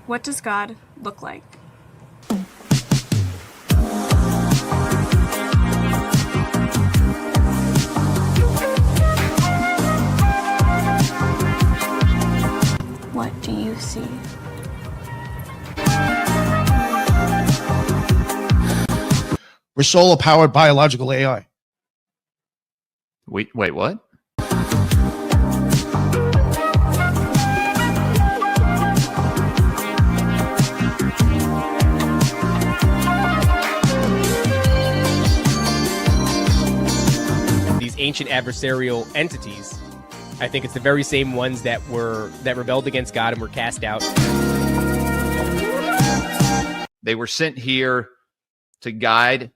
What does God look like? What do you see? We're solar-powered biological AI. Wait, what? These ancient adversarial entities, I think it's the very same ones that rebelled against God and were cast out. They were sent here to guide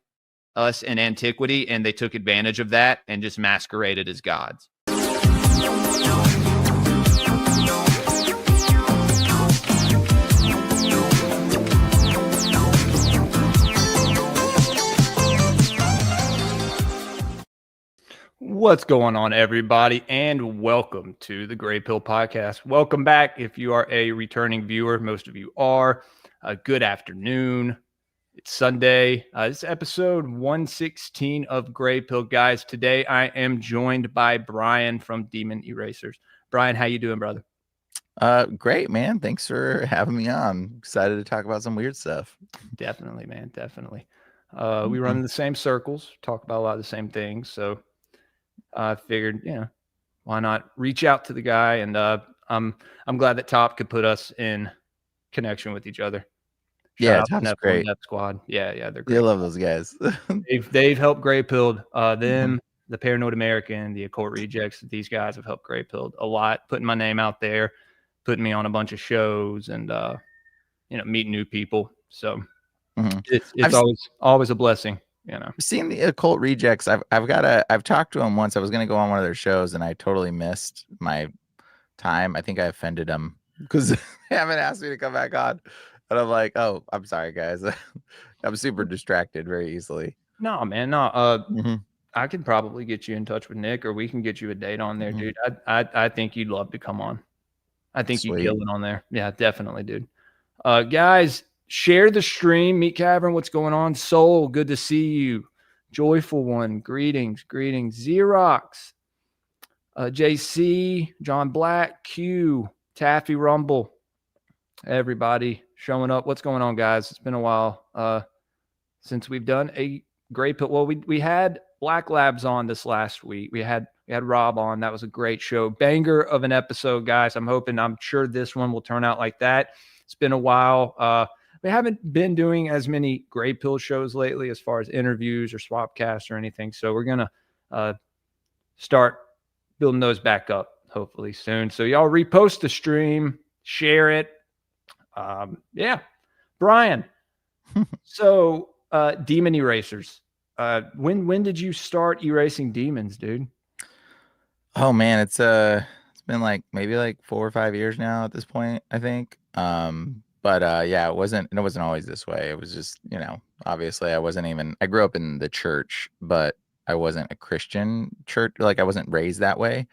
us in antiquity, and they took advantage of that and just masqueraded as gods. What's going on, everybody, and welcome to the Gray Pill Podcast. Welcome back. If you are a returning viewer, most of you are. Good afternoon. It's Sunday. This is episode 116 of Gray Pill, guys. Today, I am joined by Bryan from Demon Erasers. Bryan, how you doing, brother? Great, man. Thanks for having me on. Excited to talk about some weird stuff. Definitely, man. Definitely. We run in the same circles, talk about a lot of the same things. So I figured, why not reach out to the guy? And I'm glad that Top could put us in connection with each other. Shout out Top's great. Death Squad. Yeah, they're great. I love those guys. they've helped Gray Pilled them, the Paranoid American, the Occult Rejects. These guys have helped Gray Pilled a lot, putting my name out there, putting me on a bunch of shows, and meeting new people. So it's always a blessing. Seeing the Occult Rejects, I've talked to them once. I was gonna go on one of their shows, and I totally missed my time. I think I offended them because they haven't asked me to come back on. And I'm like, oh, I'm sorry, guys. I'm super distracted very easily. No, man, no. I can probably get you in touch with Nick, or we can get you a date on there, dude. I think you'd love to come on. I think you'd kill it on there. Yeah, definitely, dude. Guys, share the stream. Meat Cavern, what's going on? Soul, good to see you. Joyful One, greetings. Xerox, JC, John Black, Q, Taffy Rumble, everybody showing up. What's going on, guys? It's been a while since we've done a Gray Pill. Well, we had Black Labs on this last week. We had Rob on. That was a great show. Banger of an episode, guys. I'm sure this one will turn out like that. It's been a while. We haven't been doing as many Gray Pill shows lately as far as interviews or swapcasts or anything. So we're going to start building those back up hopefully soon. So y'all repost the stream, share it. Bryan. So Demon Erasers. When did you start erasing demons, dude? Oh man, it's been maybe 4 or 5 years now at this point, I think. It wasn't always this way. It was just, obviously I grew up in the church, but I wasn't a Christian church. I wasn't raised that way.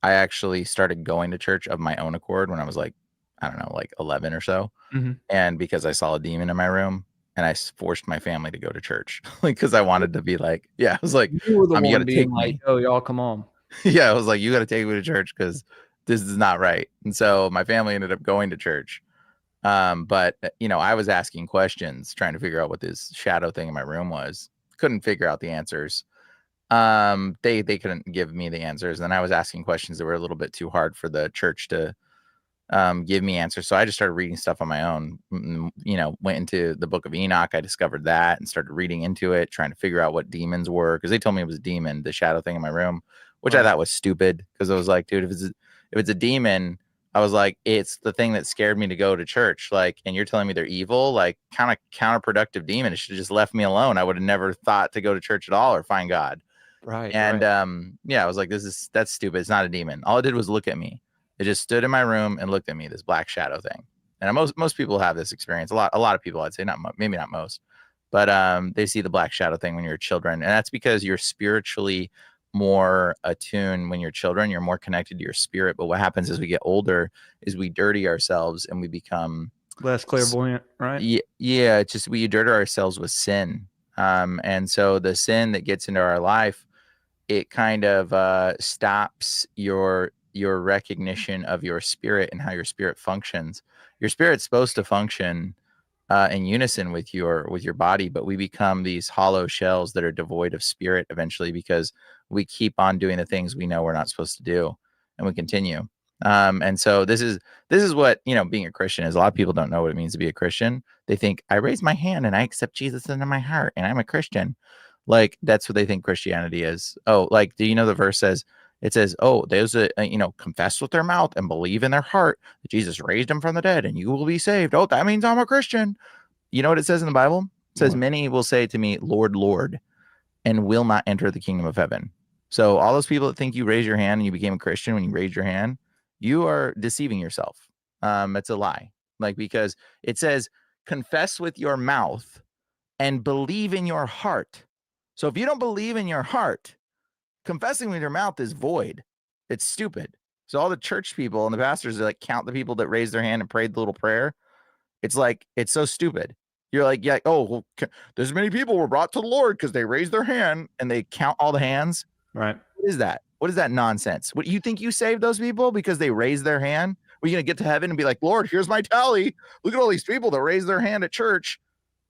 I actually started going to church of my own accord when I was 11 or so. And because I saw a demon in my room, and I forced my family to go to church, because I wanted to be I was like, you were the one you gotta being take like, me. oh, y'all come on. Yeah, I was like, you got to take me to church because this is not right. And so my family ended up going to church. But I was asking questions, trying to figure out what this shadow thing in my room was. Couldn't figure out the answers. They couldn't give me the answers. And I was asking questions that were a little bit too hard for the church to give me answers. So I just started reading stuff on my own, went into the book of Enoch. I discovered that and started reading into it, trying to figure out what demons were. Cause they told me it was a demon, the shadow thing in my room, which I thought was stupid. Cause I was like, dude, if it's a demon, I was like, it's the thing that scared me to go to church. And you're telling me they're evil, kind of counterproductive demon. It should have just left me alone. I would have never thought to go to church at all or find God. Right. And, I was like, that's stupid. It's not a demon. All it did was look at me. It just stood in my room and looked at me, this black shadow thing. And most people have this experience. A lot of people, I'd say, maybe not most, but they see the black shadow thing when you're children. And that's because you're spiritually more attuned when you're children. You're more connected to your spirit. But what happens as we get older is we dirty ourselves and we become Less clairvoyant, right? Yeah, it's just we dirty ourselves with sin. And so the sin that gets into our life, it kind of stops your recognition of your spirit and how your spirit functions. Your spirit's supposed to function in unison with your body, but we become these hollow shells that are devoid of spirit eventually because we keep on doing the things we know we're not supposed to do, and we continue. And so this is what, being a Christian is. A lot of people don't know what it means to be a Christian. They think I raise my hand and I accept Jesus into my heart and I'm a Christian. Like that's what they think Christianity is. Oh, like, do you know the verse says, it says, oh, there's confess with their mouth and believe in their heart that Jesus raised him from the dead and you will be saved. Oh, that means I'm a Christian. You know what it says in the Bible? It says, many will say to me, Lord, Lord, and will not enter the kingdom of heaven. So all those people that think you raised your hand and you became a Christian when you raised your hand, you are deceiving yourself. It's a lie. Like, because it says, confess with your mouth and believe in your heart. So if you don't believe in your heart, confessing with your mouth is void. It's stupid. So all the church people and the pastors are like, count the people that raised their hand and prayed the little prayer. It's like, it's so stupid. You're like, yeah, oh, well, there's many people were brought to the Lord because they raised their hand and they count all the hands. Right. What is that? What is that nonsense? What, you think you saved those people because they raised their hand? Are you going to get to heaven and be like, Lord, here's my tally. Look at all these people that raised their hand at church.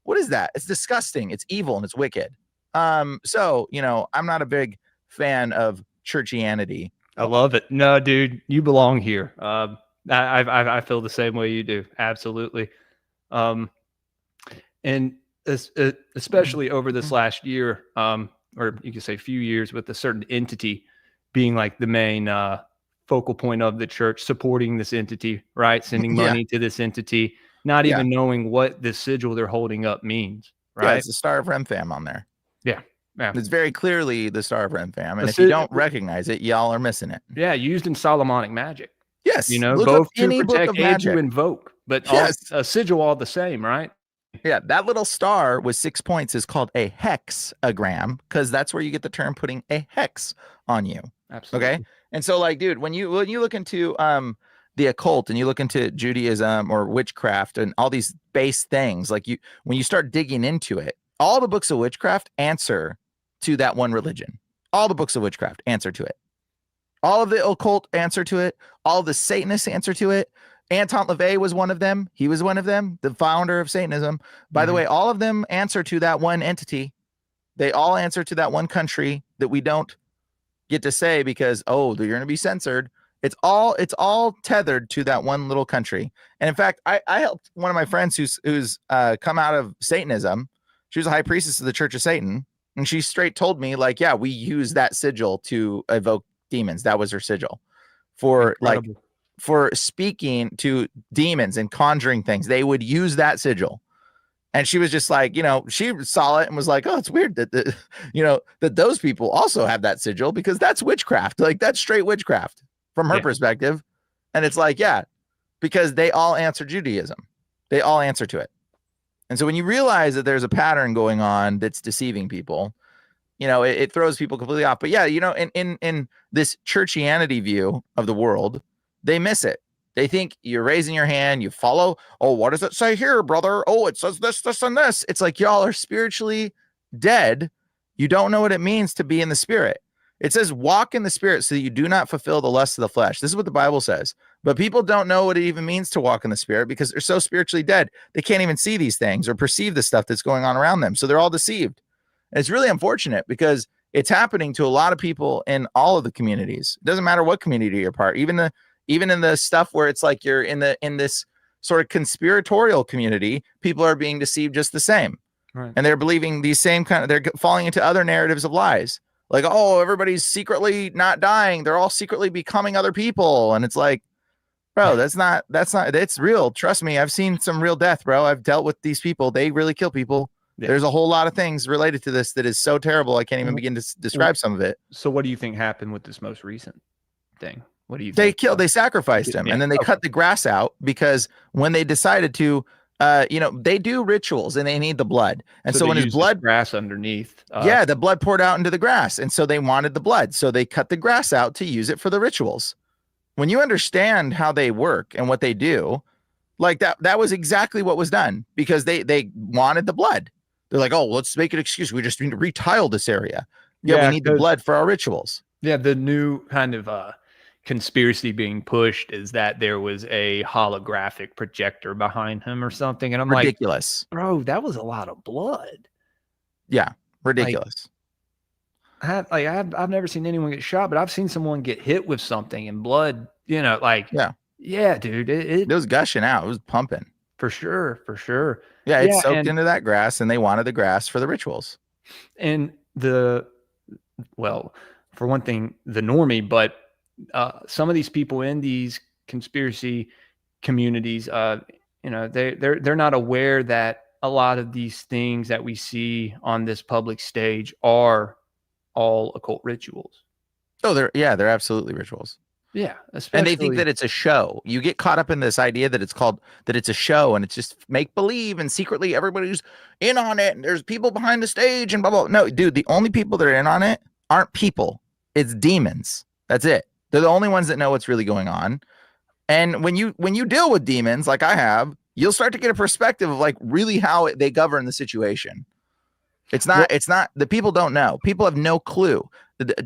What is that? It's disgusting. It's evil and it's wicked. So, I'm not a big fan of churchianity. I love it. No, dude, you belong here. I feel the same way you do. Absolutely. And especially over this last year, or you could say few years, with a certain entity being like the main focal point of the church, supporting this entity, right? Sending money to this entity, not even knowing what the sigil they're holding up means, right? Yeah, it's the Star of Remfam on there. Yeah. It's very clearly the Star of Remfam. And if you don't recognize it, y'all are missing it. Yeah, used in Solomonic magic. Yes. Both to protect and to invoke, but a sigil all the same, right? Yeah, that little star with 6 points is called a hexagram because that's where you get the term putting a hex on you. Absolutely. Okay. And so, like, dude, when you look into the occult and you look into Judaism or witchcraft and all these base things, like when you start digging into it, all the books of witchcraft answer to that one religion. All the books of witchcraft answer to it. All of the occult answer to it. All of the Satanists answer to it. Anton LaVey was one of them. He was one of them, the founder of Satanism. By the way, all of them answer to that one entity. They all answer to that one country that we don't get to say because, you're going to be censored. It's all tethered to that one little country. And in fact, I helped one of my friends who's come out of Satanism. She was a high priestess of the Church of Satan. And she straight told me, like, yeah, we use that sigil to evoke demons. That was her sigil for speaking to demons and conjuring things. They would use that sigil. And she was just like, she saw it and was like, oh, it's weird that that those people also have that sigil because that's witchcraft. Like, that's straight witchcraft from her perspective. And it's like, yeah, because they all answer Judaism. They all answer to it. And so when you realize that there's a pattern going on that's deceiving people, it throws people completely off. But yeah, in this churchianity view of the world, they miss it. They think you're raising your hand, you follow. Oh, what does it say here, brother? Oh, it says this, this, and this. It's like y'all are spiritually dead. You don't know what it means to be in the spirit. It says walk in the spirit so that you do not fulfill the lust of the flesh. This is what the Bible says. But people don't know what it even means to walk in the spirit because they're so spiritually dead. They can't even see these things or perceive the stuff that's going on around them. So they're all deceived. And it's really unfortunate because it's happening to a lot of people in all of the communities. It doesn't matter what community you're part. Even in the stuff where it's like you're in this sort of conspiratorial community, people are being deceived just the same. Right. And they're believing these same they're falling into other narratives of lies. Like, oh, everybody's secretly not dying. They're all secretly becoming other people. And it's like, bro, that's not, it's real. Trust me. I've seen some real death, bro. I've dealt with these people. They really kill people. Yeah. There's a whole lot of things related to this that is so terrible. I can't even begin to describe some of it. So what do you think happened with this most recent thing? What do you think? They sacrificed him and then they cut the grass out because when they decided to, they do rituals and they need the blood. And so when his blood grass underneath, the blood poured out into the grass. And so they wanted the blood. So they cut the grass out to use it for the rituals. When you understand how they work and what they do, Like that was exactly what was done because they wanted the blood. They're like, oh, let's make an excuse. We just need to retile this area. Yeah, we need the blood for our rituals. Yeah, the new kind of conspiracy being pushed is that there was a holographic projector behind him or something. And I'm ridiculous. like, bro, that was a lot of blood. Yeah, ridiculous. I've never seen anyone get shot, but I've seen someone get hit with something and blood, yeah, dude. It was gushing out. It was pumping. For sure. Yeah, it soaked into that grass, and they wanted the grass for the rituals. And for one thing, the normie, but some of these people in these conspiracy communities, they're not aware that a lot of these things that we see on this public stage are all occult rituals. Oh, they're absolutely rituals. Yeah, and they think that it's a show. You get caught up in this idea that it's a show and it's just make believe, and secretly everybody's in on it, and there's people behind the stage and blah blah. No, dude, the only people that are in on it aren't people. It's demons. That's it. They're the only ones that know what's really going on. And when you deal with demons like I have, you'll start to get a perspective of like really how they govern the situation. It's not the people don't know. People have no clue.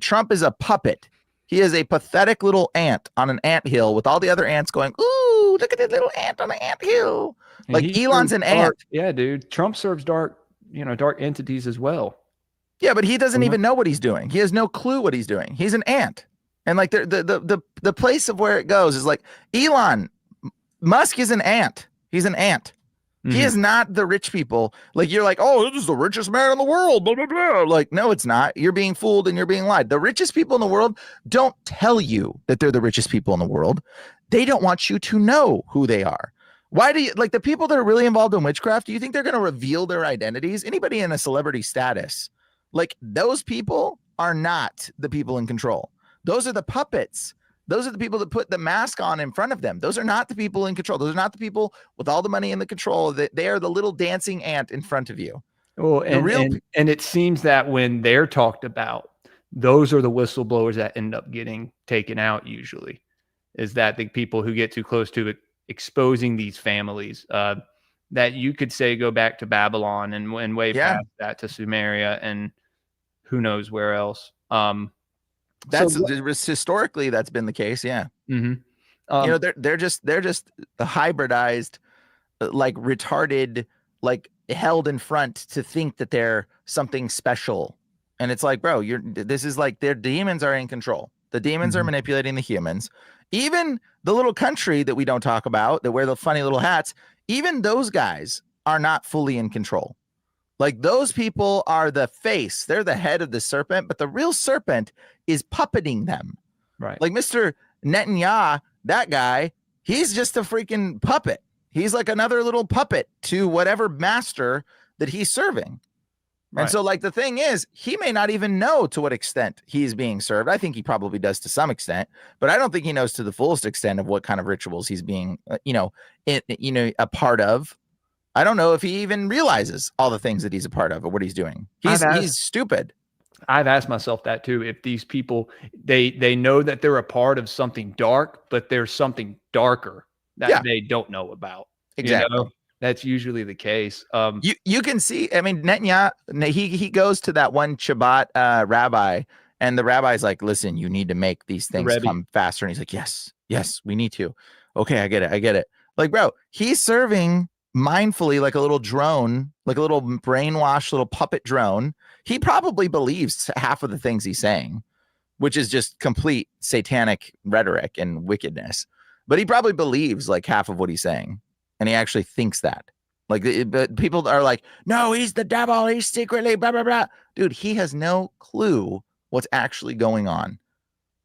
Trump is a puppet. He is a pathetic little ant on an anthill with all the other ants going, ooh, look at that little ant on the anthill. Like Elon's an ant. Yeah, dude. Trump serves dark entities as well. Yeah, but he doesn't even know what he's doing. He has no clue what he's doing. He's an ant. And like the place of where it goes is like Elon Musk is an ant. He's an ant. He is not the rich people. Like you're like, oh, this is the richest man in the world. Blah, blah, blah. Like, no, it's not. You're being fooled and you're being lied. The richest people in the world don't tell you that they're the richest people in the world. They don't want you to know who they are. Why do you like the people that are really involved in witchcraft? Do you think they're going to reveal their identities? Anybody in a celebrity status, like those people are not the people in control. Those are the puppets. Those are the people that put the mask on in front of them. Those are not the people in control. Those are not the people with all the money and the control. They are the little dancing ant in front of you. Well, and it seems that when they're talked about, those are the whistleblowers that end up getting taken out usually, is that the people who get too close to it, exposing these families that you could say go back to Babylon and way past that to Sumeria and who knows where else. Historically that's been the case. Yeah. Mm-hmm. They're just the hybridized, like retarded, like held in front to think that they're something special. And it's like, bro, this is like their demons are in control. The demons are manipulating the humans. Even the little country that we don't talk about that wear the funny little hats, even those guys are not fully in control. Like those people are the face. They're the head of the serpent, but the real serpent is puppeting them. Right. Like Mr. Netanyahu, that guy, he's just a freaking puppet. He's like another little puppet to whatever master that he's serving. Right. And so like the thing is, he may not even know to what extent he's being served. I think he probably does to some extent, but I don't think he knows to the fullest extent of what kind of rituals he's being, a part of. I don't know if he even realizes all the things that he's a part of or what he's doing. He's stupid. I've asked myself that too. If these people, they know that they're a part of something dark, but there's something darker that they don't know about. Exactly. That's usually the case. You can see, I mean, Netanyahu, he goes to that one Shabbat rabbi, and the rabbi's like, listen, you need to make these things come faster. And he's like, yes, we need to. Okay, I get it. Like, bro, he's serving mindfully like a little drone, like a little brainwashed little puppet drone. He probably believes half of the things he's saying, which is just complete satanic rhetoric and wickedness. But he probably believes like half of what he's saying. And he actually thinks that. But people are like, no, he's the devil. He's secretly blah, blah, blah. Dude, he has no clue what's actually going on.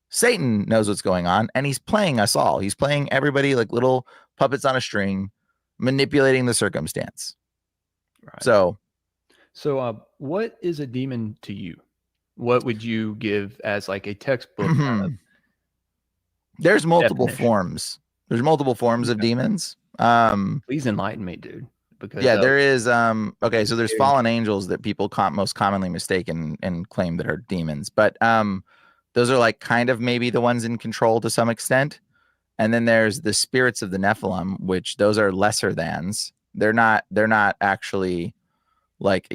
Satan knows what's going on, and he's playing us all. He's playing everybody like little puppets on a string, manipulating the circumstance. Right. So what is a demon to you? What would you give as like a textbook? There's multiple forms. There's multiple forms of demons. Please enlighten me, dude. Because there is okay, so there's fallen angels that people most commonly mistake and claim that are demons, but those are like kind of maybe the ones in control to some extent. And then there's the spirits of the Nephilim, which those are lesser thans. They're not actually like,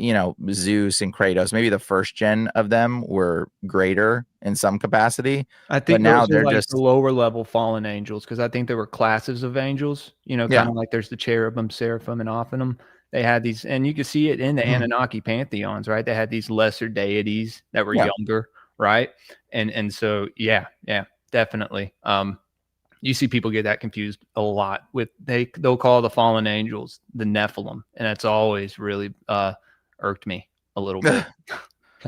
Zeus and Kratos. Maybe the first gen of them were greater in some capacity. I think but now those are they're like just the lower level fallen angels, because I think there were classes of angels, kind Yeah. of like there's the cherubim, seraphim, and ophanim. They had these, and you can see it in the Mhm. Anunnaki pantheons, right? They had these lesser deities that were Yeah. younger, right? And so yeah, definitely. You see people get that confused a lot with they'll call the fallen angels the Nephilim, and that's always really irked me a little bit.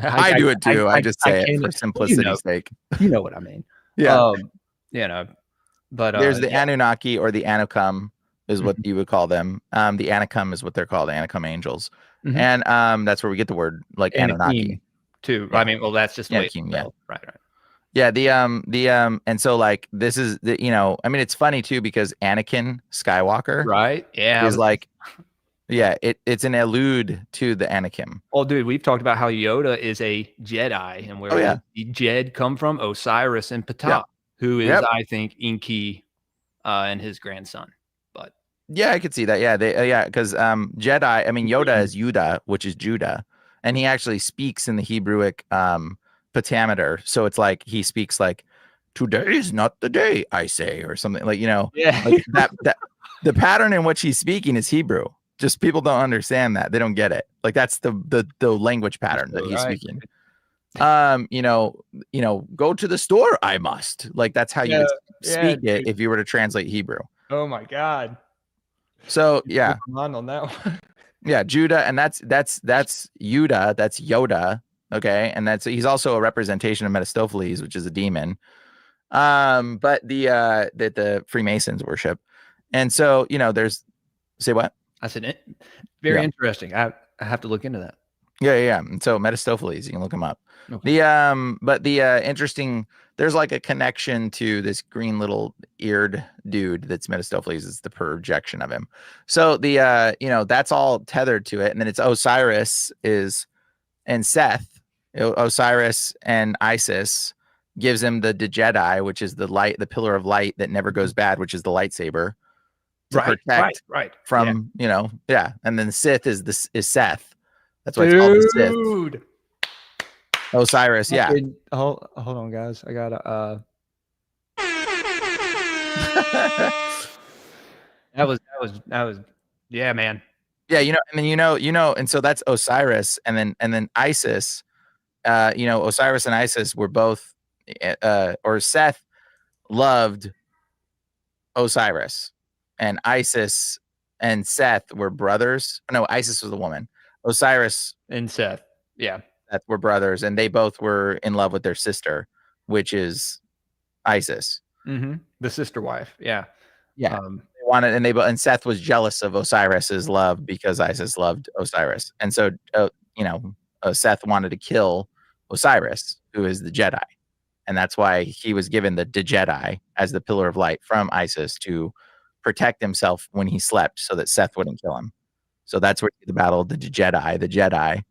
I do it too. I just say it can't- for well, simplicity's sake. you know what I mean. Yeah. But There's the yeah. Anunnaki or the Anukum is what Mhm. you would call them. The Anakim is what they're called, Anakim angels. Mhm. And that's where we get the word like Anunnaki. Anakim too. Yeah. I mean, well, that's just the way it's Anakim, yeah. spelled. Right. Yeah, and so like this is the I mean it's funny too because Anakin Skywalker Right. Yeah. is like it's an allude to the Anakim. Oh, dude, we've talked about how Yoda is a Jedi, and where yeah. the Jed come from? Osiris and Ptah, Yep. who is, Yep. I think, Enki and his grandson. But Yeah, I could see that. Yeah, because Jedi. I mean, Yoda is Yuda, which is Judah, and he actually speaks in the Hebrewic pentameter. So it's like he speaks like, "Today is not the day," I say, or something like yeah, like that. The pattern in which he's speaking is Hebrew. Just people don't understand that. They don't get it. Like that's the language pattern that he's right. speaking. Go to the store. I must. Like that's how you would speak it dude. if you were to translate Hebrew. Oh my God. So yeah. On that one. Yeah, Judah, and that's Yuda, that's Yoda, okay, and he's also a representation of Mephistopheles, which is a demon, but that the Freemasons worship, and so there's say what I said, very interesting. I have to look into that. Yeah. And so Mephistopheles, you can look him up. Okay. But the interesting, there's like a connection to this green little eared dude that's Mephistopheles. Is the projection of him. So the that's all tethered to it, and then it's Osiris and Seth. Osiris and Isis gives him the Jedi, which is the light, the pillar of light that never goes bad, which is the lightsaber to protect from and then Sith is Seth. That's why it's called the Sith. Dude. Osiris, yeah. Hold on, guys. I gotta. That was. Yeah, man. Yeah, and then and so that's Osiris, and then Isis. Osiris and Isis were both, or Seth loved Osiris, and Isis and Seth were brothers. No, Isis was a woman. Osiris and Seth, that were brothers, and they both were in love with their sister, which is Isis. Mm-hmm. The sister wife. Yeah. They wanted, and Seth was jealous of Osiris's love because Isis loved Osiris, and so Seth wanted to kill Osiris, who is the Jedi, and that's why he was given the Jedi as the pillar of light from Isis to protect himself when he slept, so that Seth wouldn't kill him. So that's where the battle of the Jedi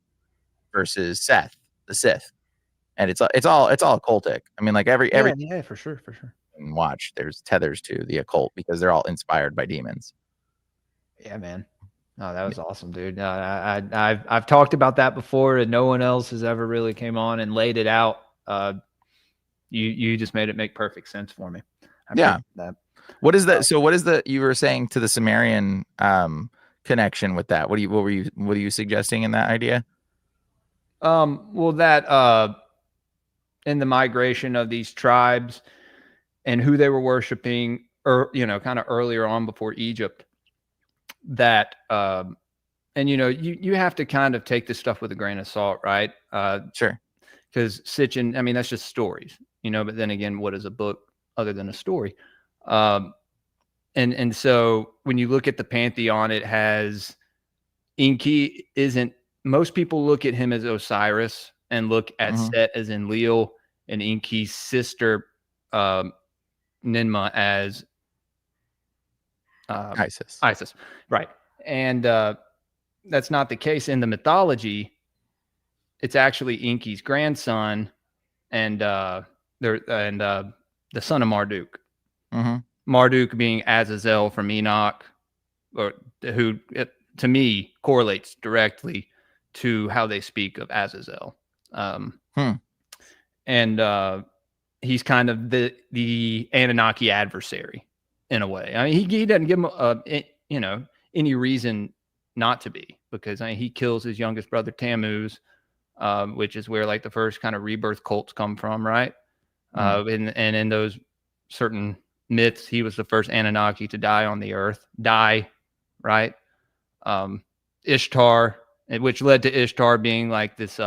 versus Seth, the Sith, and it's all occultic. I mean, like every for sure. And watch, there's tethers to the occult because they're all inspired by demons. Yeah, man. No, that was awesome, dude. No, I've talked about that before, and no one else has ever really came on and laid it out. You just made it make perfect sense for me. That. What is that? So what is you were saying to the Sumerian connection with that? What were you suggesting in that idea? Well, that in the migration of these tribes and who they were worshiping, or kind of earlier on before Egypt, that and you have to kind of take this stuff with a grain of salt, right? Sure. Because Sitchin, I mean, that's just stories, but then again, what is a book other than a story? And so when you look at the pantheon, it has Enki most people look at him as Osiris and look at Set as Enlil, and Enki's sister Ninmah as Isis, right? And that's not the case in the mythology. It's actually Enki's grandson and the son of Marduk. Marduk being Azazel from Enoch, or who to me correlates directly to how they speak of Azazel. And he's kind of the Anunnaki adversary in a way. I mean, he doesn't give him any reason not to be, because he kills his youngest brother Tammuz, which is where like the first kind of rebirth cults come from, right? And in those certain myths, he was the first Anunnaki to die on the earth, right? Ishtar, which led to Ishtar being like this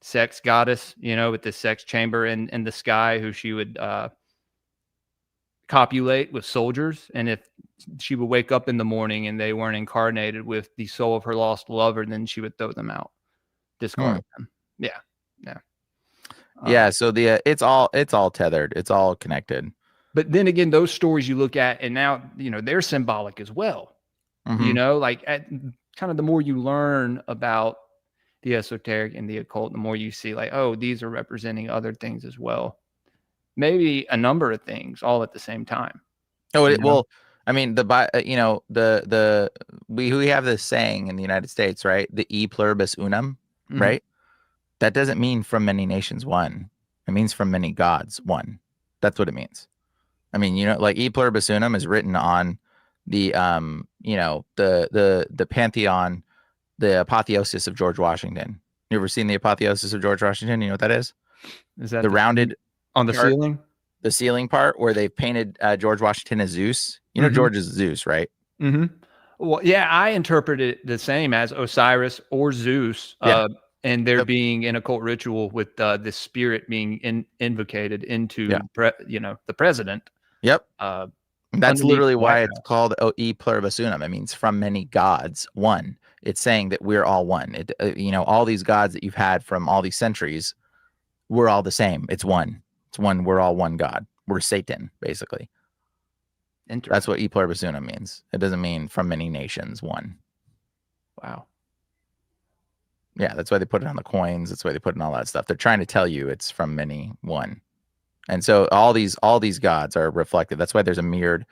sex goddess, with this sex chamber in the sky, who she would copulate with soldiers. And if she would wake up in the morning and they weren't incarnated with the soul of her lost lover, then she would throw them out, discard them. Yeah. So it's all tethered. It's all connected. But then again, those stories you look at, and now, they're symbolic as well. Like kind of the more you learn about the esoteric and the occult, the more you see like, oh, these are representing other things as well. Maybe a number of things all at the same time. Well, I mean, we have this saying in the United States, right? The e pluribus unum, right? That doesn't mean from many nations one. It means from many gods one. That's what it means. I mean, like e pluribus unum is written on the the pantheon, the apotheosis of George Washington. You ever seen the apotheosis of George Washington? You know what that is? Is that the rounded on the part, ceiling? The ceiling part where they've painted George Washington as Zeus. George is Zeus, right? Well, yeah, I interpret it the same as Osiris or Zeus. And there being an occult ritual with this spirit being invocated into the president. Yep. That's literally why it's called e pluribus unum. It means from many gods one. It's saying that we're all one. All these gods that you've had from all these centuries, we're all the same. It's one. It's one. We're all one God. We're Satan, basically. That's what e pluribus unum means. It doesn't mean from many nations one. Wow. Yeah, that's why they put it on the coins. That's why they put it in all that stuff. They're trying to tell you it's from many one. And so all these gods are reflected. That's why there's a mirrored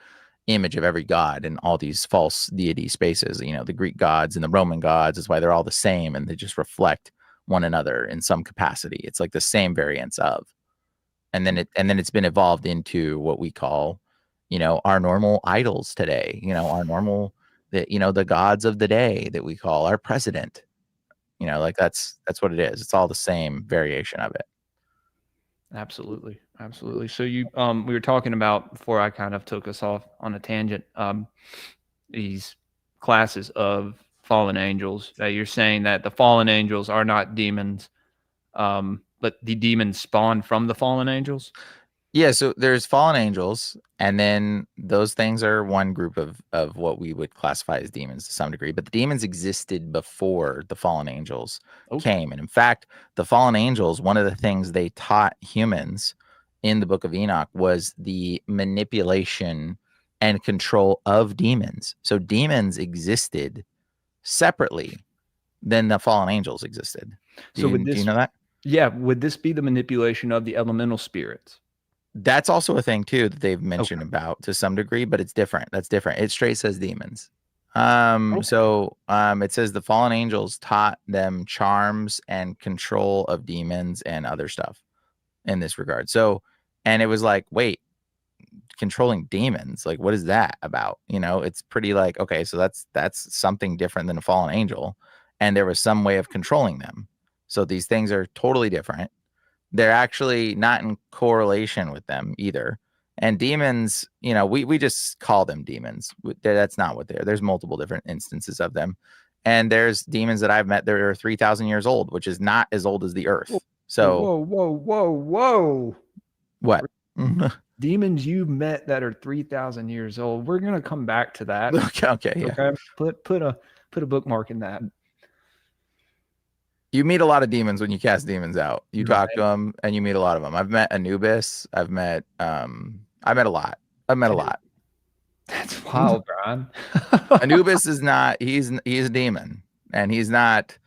image of every god in all these false deity spaces. The Greek gods and the Roman gods is why they're all the same, and they just reflect one another in some capacity. It's like the same variants of. And then it's been evolved into what we call, our normal idols today. Our normal the gods of the day that we call our president. Like that's what it is. It's all the same variation of it. Absolutely. So we were talking about, before I kind of took us off on a tangent, these classes of fallen angels. You're saying that the fallen angels are not demons, but the demons spawn from the fallen angels. Yeah, so there's fallen angels, and then those things are one group of what we would classify as demons to some degree. But the demons existed before the fallen angels came. And in fact, the fallen angels, one of the things they taught humans in the book of Enoch was the manipulation and control of demons. So demons existed separately than the fallen angels existed. Do you know that? Yeah. Would this be the manipulation of the elemental spirits? That's also a thing too that they've mentioned about to some degree, but it's different. That's different. It straight says demons. So it says the fallen angels taught them charms and control of demons and other stuff in this regard. So, and it was like, wait, controlling demons, like what is that about? It's pretty like, okay, so that's something different than a fallen angel, and there was some way of controlling them. So these things are totally different. They're actually not in correlation with them either. And demons, we just call them demons. That's not what they are. There's multiple different instances of them. And there's demons that I've met that are 3,000 years old, which is not as old as the earth. So whoa. What? Demons you've met that are 3,000 years old. We're going to come back to that. Okay. Yeah. Okay. Put a bookmark in that. You meet a lot of demons when you cast demons out. You talk to them, and you meet a lot of them. I've met Anubis. I've met a lot. That's wild, Bryan. Anubis is not. He's a demon, and he's not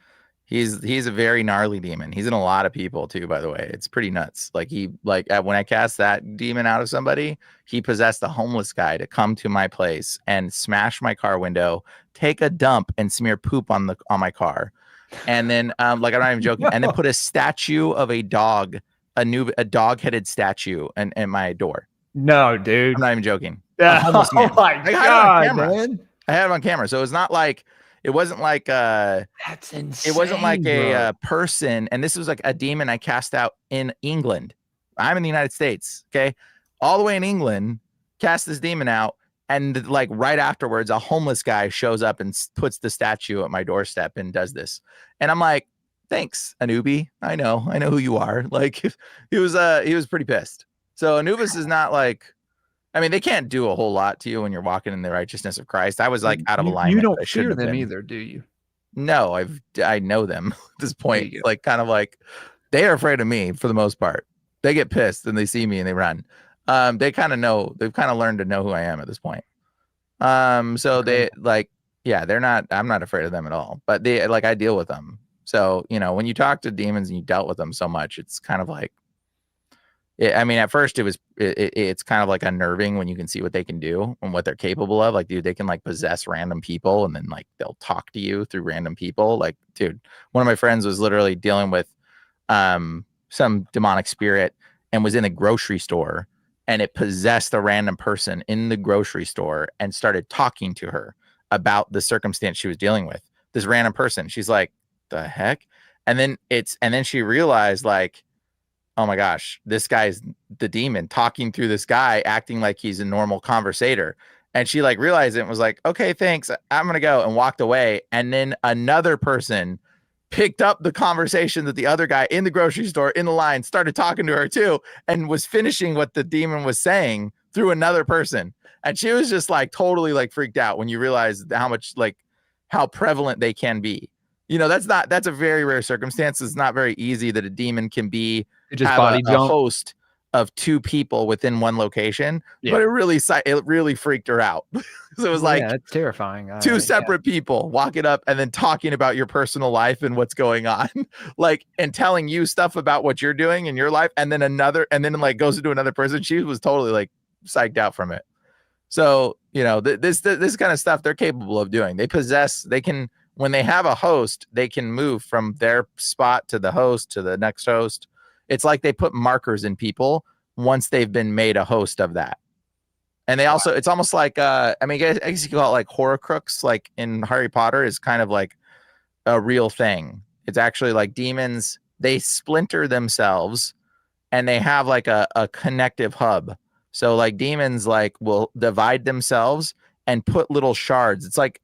He's a very gnarly demon. He's in a lot of people too, by the way. It's pretty nuts. Like when I cast that demon out of somebody, he possessed a homeless guy to come to my place and smash my car window, take a dump, and smear poop on my car. And then like, I'm not even joking, and then put a statue of a dog, a dog-headed statue in my door. No, dude. I'm not even joking. Oh my God, man. I had it on camera. So it's not like it wasn't like that's insane. It wasn't like a person, and this was like a demon I cast out in England. I'm in the United States, okay? All the way in England, cast this demon out, and like right afterwards, a homeless guy shows up and puts the statue at my doorstep and does this. And I'm like, thanks, Anubi. I know who you are. Like he was pretty pissed. So Anubis is not like, I mean, they can't do a whole lot to you when you're walking in the righteousness of Christ. I was like out of alignment. You don't fear them either, do you? No, I know them at this point. Like kind of like they are afraid of me for the most part. They get pissed and they see me and they run. They kind of know, they've kind of learned to know who I am at this point. So okay. They like, yeah, I'm not afraid of them at all, but they like, I deal with them. So, you know, when you talk to demons and you dealt with them so much, it's kind of like, I mean, at first it's kind of like unnerving when you can see what they can do and what they're capable of. Like, dude, they can like possess random people and then like they'll talk to you through random people. Like, dude, one of my friends was literally dealing with some demonic spirit and was in a grocery store, and it possessed a random person in the grocery store and started talking to her about the circumstance she was dealing with. This random person, she's like, the heck? And then she realized like, oh my gosh, this guy's the demon talking through this guy, acting like he's a normal conversator. And she like realized it and was like, okay, thanks, I'm going to go, and walked away. And then another person picked up the conversation that the other guy in the grocery store in the line started talking to her too, and was finishing what the demon was saying through another person. And she was just like totally like freaked out when you realize how prevalent they can be. You know, that's a very rare circumstance. It's not very easy that a demon can be just body a host of two people within one location, but it really freaked her out. So it was like, it's terrifying. Two separate people walking up and then talking about your personal life and what's going on, like, and telling you stuff about what you're doing in your life. And then like goes into another person. She was totally like psyched out from it. So, you know, this kind of stuff they're capable of doing. When they have a host, they can move from their spot to the host to the next host. It's like they put markers in people once they've been made a host of that. And they also, it's almost like, I guess you call it like Horcrux, like in Harry Potter, is kind of like a real thing. It's actually like demons, they splinter themselves and they have like a connective hub. So like demons like will divide themselves and put little shards. It's like,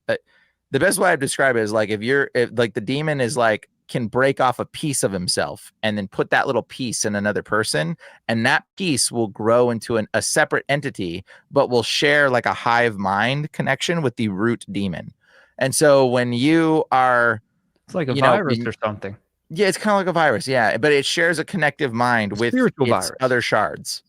the best way I've described it is like, if like the demon is like, can break off a piece of himself and then put that little piece in another person, and that piece will grow into a separate entity, but will share like a hive mind connection with the root demon. And so when you are, it's like a virus or something. Yeah, it's kind of like a virus. Yeah, but it shares a connective mind with its other shards.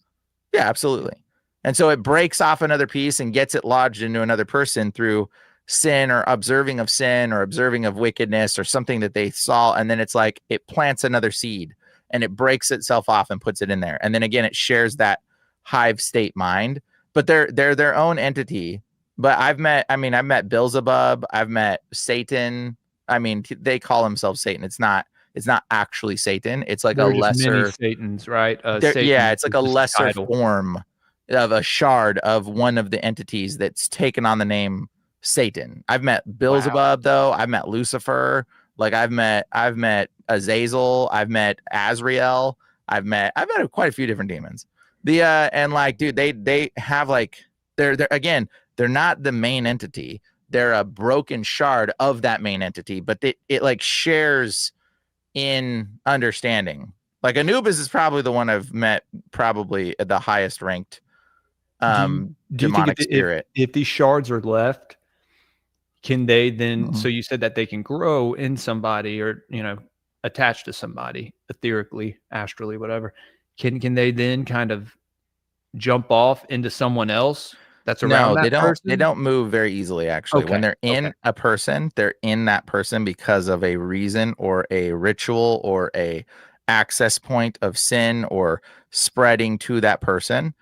Yeah, absolutely. And so it breaks off another piece and gets it lodged into another person through sin or observing of sin or observing of wickedness or something that they saw. And then it's like it plants another seed and it breaks itself off and puts it in there. And then again, it shares that hive state mind, but they're their own entity. But I've met Beelzebub, I've met Satan. I mean, they call themselves Satan. It's not actually Satan. It's like a lesser many Satans, right? Yeah, it's like a lesser form of a shard of one of the entities that's taken on the name Satan. I've met Beelzebub though. I've met Lucifer. Like I've met Azazel. I've met Azrael. I've met quite a few different demons. And like, dude, they have like they're not the main entity. They're a broken shard of that main entity, but it like shares in understanding. Like Anubis is probably the one I've met probably the highest ranked demonic spirit. If these shards are left, can they then, so you said that they can grow in somebody or, you know, attach to somebody etherically, astrally, whatever. Can they then kind of jump off into someone else? that's around No, that person? they don't move very easily, actually. When Okay, they're in a person, they're in that person because of a reason or a ritual or a access point of sin or spreading to that person.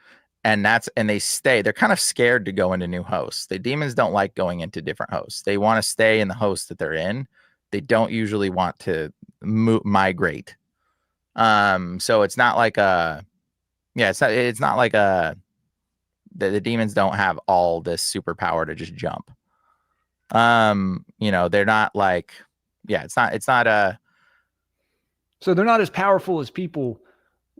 And they stay. They're kind of scared to go into new hosts. The demons don't like going into different hosts. They want to stay in the host that they're in. They don't usually want to migrate. So it's not like it's not like the demons don't have all this superpower to just jump. They're not like, it's not a. So they're not as powerful as people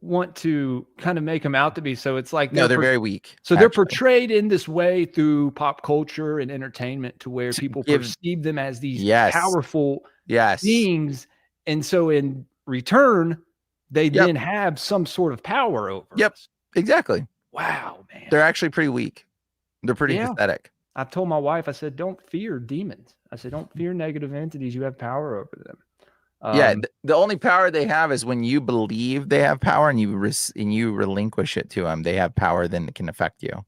want to kind of make them out to be. So it's like No, they're very weak. So they're portrayed in this way through pop culture and entertainment to where people perceive them as these powerful beings. And so in return, they then have some sort of power over us. Exactly. Wow, man. They're actually pretty weak. They're pretty pathetic. I've told my wife, I said, don't fear demons. I said, don't fear negative entities. You have power over them. The only power they have is when you believe they have power and you relinquish it to them. They have power then that can affect you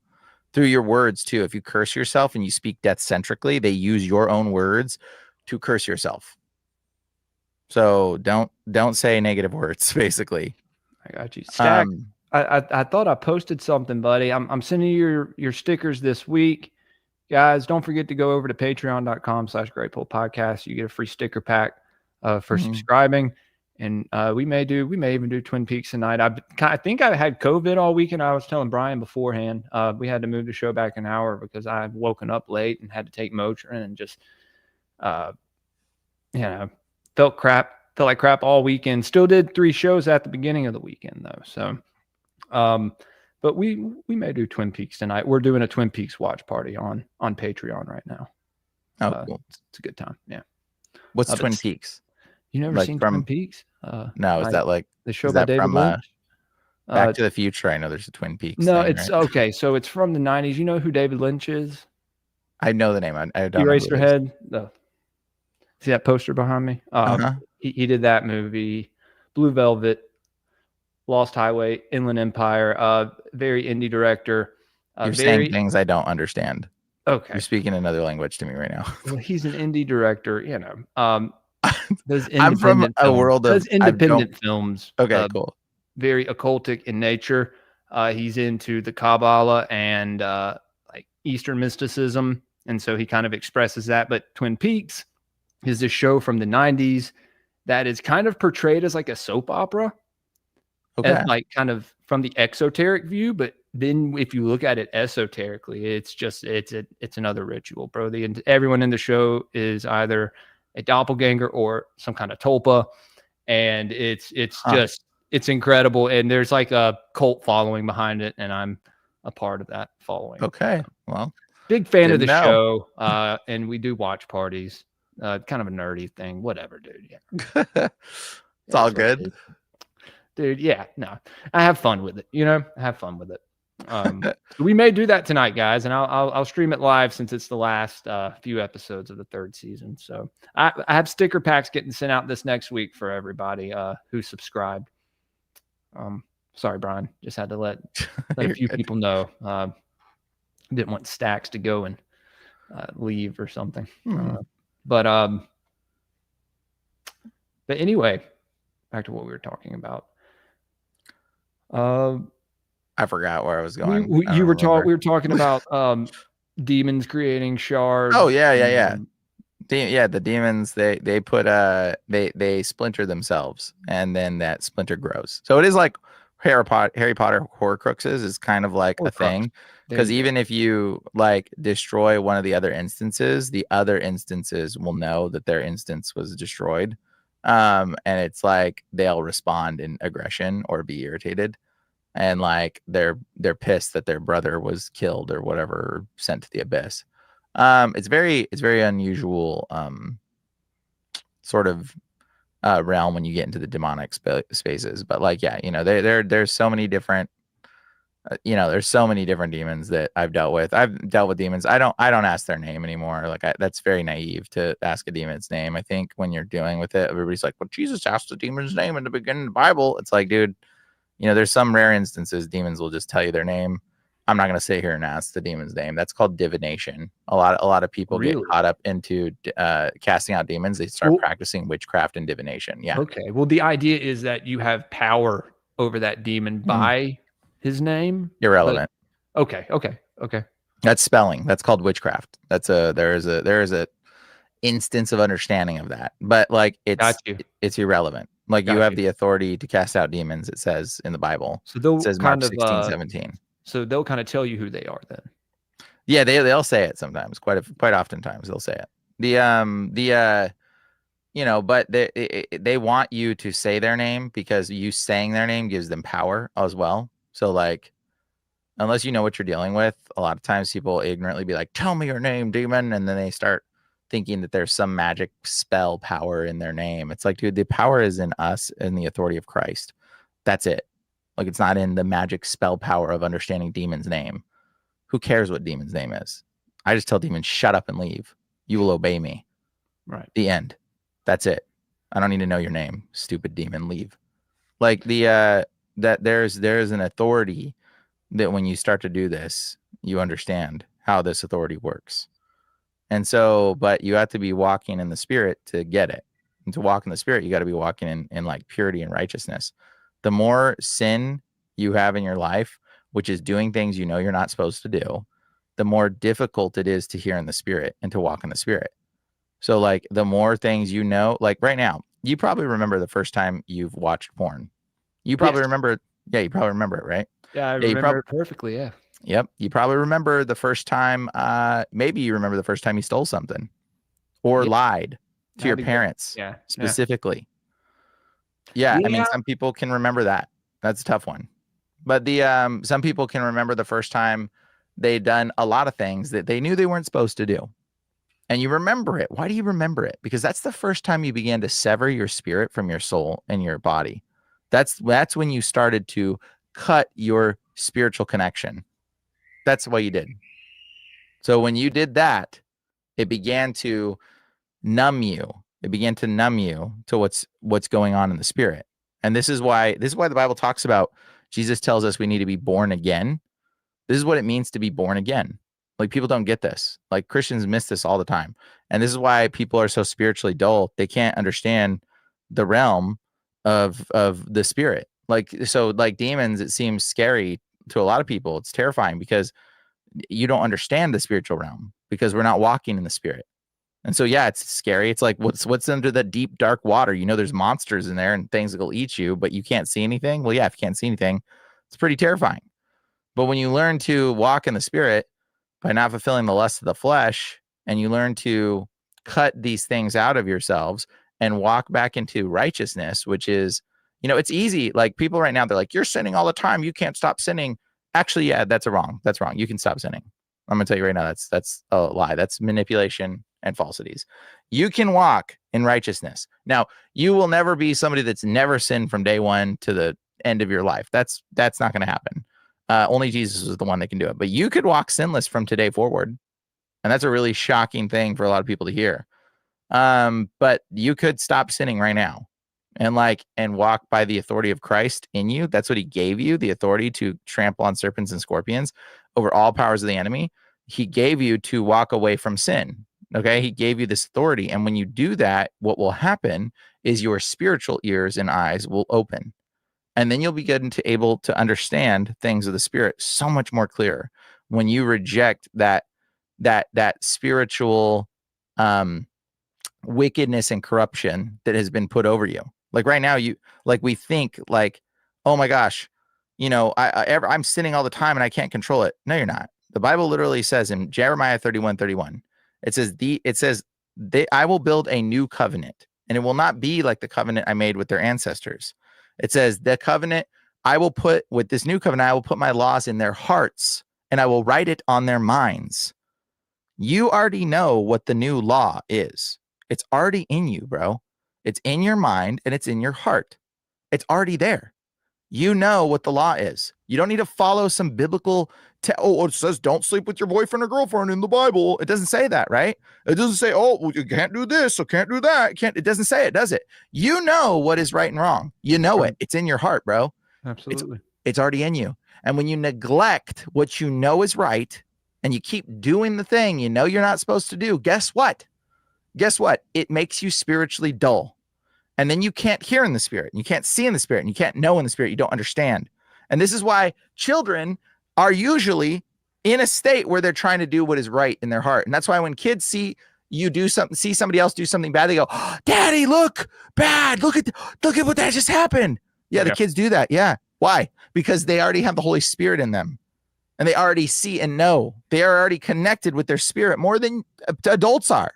through your words too. If you curse yourself and you speak death-centrically, they use your own words to curse yourself. So don't say negative words, basically. I got you. Stack. I thought I posted something, buddy. I'm sending you your stickers this week. Guys, don't forget to go over to patreon.com/Greatpull Podcast. You get a free sticker pack for subscribing. And we may even do Twin Peaks tonight. I think I had COVID all weekend. I was telling Bryan beforehand. We had to move the show back an hour because I had woken up late and had to take Motrin and just felt like crap all weekend. Still did 3 shows at the beginning of the weekend though. So but we may do Twin Peaks tonight. We're doing a Twin Peaks watch party on Patreon right now. Oh, cool. It's a good time. Yeah. What's Twin Peaks? You never seen Twin Peaks? No, is that like the show by David Lynch? Back to the Future? I know there's a Twin Peaks. No, thing, it's right? okay. So it's from the 90s. You know who David Lynch is? I know the name. I don't. Eraserhead. See that poster behind me? He did that movie, Blue Velvet, Lost Highway, Inland Empire. Very indie director. You're saying things I don't understand. Okay, you're speaking another language to me right now. Well, he's an indie director. I'm from a world of independent films. Okay, cool. Very occultic in nature. He's into the Kabbalah and like Eastern mysticism, and so he kind of expresses that. But Twin Peaks is this show from the 90s that is kind of portrayed as like a soap opera. Okay. Like kind of from the exoteric view, but then if you look at it esoterically, it's another ritual, bro. Everyone in the show is either a doppelganger or some kind of tulpa, and it's incredible. And there's like a cult following behind it, and I'm a part of that following. Okay, well, big fan of the show, and we do watch parties. Kind of a nerdy thing, whatever, dude. Yeah, it's all good. Dude, yeah, no, I have fun with it. I have fun with it. We may do that tonight, guys, and I'll stream it live since it's the last few episodes of the 3rd season. So I have sticker packs getting sent out this next week for everybody who subscribed. Sorry, Bryan, just had to let a few people know. Didn't want Stacks to go and leave or something. But anyway, back to what we were talking about. I forgot where I was going. We were talking about demons creating shards. Oh yeah. The demons they put they splinter themselves, and then that splinter grows. So it is like Harry Potter Horcruxes is kind of like a thing, because even if you like destroy one of the other instances, the other instances will know that their instance was destroyed. And it's like they'll respond in aggression or be irritated, and like they're pissed that their brother was killed or whatever, or sent to the abyss. It's very unusual sort of realm when you get into the demonic spaces. But like, yeah, there's so many different there's so many different demons that I've dealt with. I've dealt with demons. I don't ask their name anymore. Like that's very naive to ask a demon's name. I think when you're dealing with it, everybody's like, well, Jesus asked the demon's name in the beginning of the Bible. It's like, dude, there's some rare instances demons will just tell you their name. I'm not going to sit here and ask the demon's name. That's called divination. A lot of people get Really? caught up into casting out demons. They start Well- practicing witchcraft and divination. Yeah. Okay. Well, the idea is that you have power over that demon by his name. Irrelevant. But, okay. That's spelling. That's called witchcraft. There is a instance of understanding of that, but like Got you. it's irrelevant. Like Got you have you. the authority to cast out demons. It says in the Bible. So they'll It says Mark kind of 16:17. So they'll kind of tell you who they are then. Yeah, they'll say it sometimes. Quite oftentimes they'll say it. But they want you to say their name because you saying their name gives them power as well. So like, unless you know what you're dealing with, a lot of times people ignorantly be like, "Tell me your name, demon," and then they start thinking that there's some magic spell power in their name. It's like, dude, the power is in us and the authority of Christ. That's it. Like, it's not in the magic spell power of understanding demon's name. Who cares what demon's name is? I just tell demons, shut up and leave. You will obey me. Right. The end. That's it. I don't need to know your name. Stupid demon, leave. Like that there's an authority that when you start to do this, you understand how this authority works. And so, but you have to be walking in the spirit to get it. And to walk in the spirit, you got to be walking in like purity and righteousness. The more sin you have in your life, which is doing things you know you're not supposed to do, the more difficult it is to hear in the spirit and to walk in the spirit. So like the more things you know, like right now, you probably remember the first time you've watched porn. You probably remember. Yeah, you probably remember it, right? Yeah, I remember it perfectly. Yeah. Yep. You probably remember the first time, maybe you remember the first time you stole something or lied to your parents specifically. Yeah. I mean, some people can remember that. That's a tough one. But some people can remember the first time they done a lot of things that they knew they weren't supposed to do. And you remember it. Why do you remember it? Because that's the first time you began to sever your spirit from your soul and your body. That's when you started to cut your spiritual connection. That's what you did. So when you did that, it began to numb you. It began to numb you to what's going on in the spirit. And this is why the Bible talks about, Jesus tells us we need to be born again. This is what it means to be born again. Like, people don't get this. Like, Christians miss this all the time. And this is why people are so spiritually dull. They can't understand the realm of the spirit. Like, so like demons, it seems scary to a lot of people. It's terrifying because you don't understand the spiritual realm because we're not walking in the spirit. And so, yeah, it's scary. It's like, what's under the deep, dark water? You know, there's monsters in there and things that will eat you, but you can't see anything. Well, yeah, if you can't see anything, it's pretty terrifying. But when you learn to walk in the spirit by not fulfilling the lust of the flesh, and you learn to cut these things out of yourselves and walk back into righteousness, which is, you know, it's easy. Like, people right now, they're like, you're sinning all the time. You can't stop sinning. Actually, yeah, that's wrong. That's wrong. You can stop sinning. I'm going to tell you right now, that's a lie. That's manipulation and falsities. You can walk in righteousness. Now, you will never be somebody that's never sinned from day one to the end of your life. That's not going to happen. Only Jesus is the one that can do it. But you could walk sinless from today forward. And that's a really shocking thing for a lot of people to hear. But you could stop sinning right now and walk by the authority of Christ in you. That's what he gave you, the authority to trample on serpents and scorpions over all powers of the enemy. He gave you to walk away from sin. Okay. He gave you this authority. And when you do that, what will happen is your spiritual ears and eyes will open. And then you'll be able to understand things of the spirit so much more clear when you reject that spiritual wickedness and corruption that has been put over you. Like right now, we think like, oh my gosh, you know, I'm sinning all the time and I can't control it. No, you're not. The Bible literally says in Jeremiah 31:31, it says I will build a new covenant, and it will not be like the covenant I made with their ancestors. It says the covenant I will put with this new covenant, I will put my laws in their hearts and I will write it on their minds. You already know what the new law is. It's already in you, bro. It's in your mind and it's in your heart. It's already there. You know what the law is. You don't need to follow some biblical it says don't sleep with your boyfriend or girlfriend in the Bible. It doesn't say that, right? It doesn't say, oh, well, you can't do this, so can't do that. It doesn't say it, does it? You know what is right and wrong. You know it. It's in your heart, bro. Absolutely. It's already in you. And when you neglect what you know is right and you keep doing the thing you know you're not supposed to do, guess what? Guess what? It makes you spiritually dull. And then you can't hear in the spirit, and you can't see in the spirit, and you can't know in the spirit. You don't understand. And this is why children are usually in a state where they're trying to do what is right in their heart. And that's why when kids see you do something, see somebody else do something bad, they go, oh, Daddy, look, bad. Look at what that just happened. Yeah, the kids do that. Yeah. Why? Because they already have the Holy Spirit in them, and they already see and know. They are already connected with their spirit more than adults are.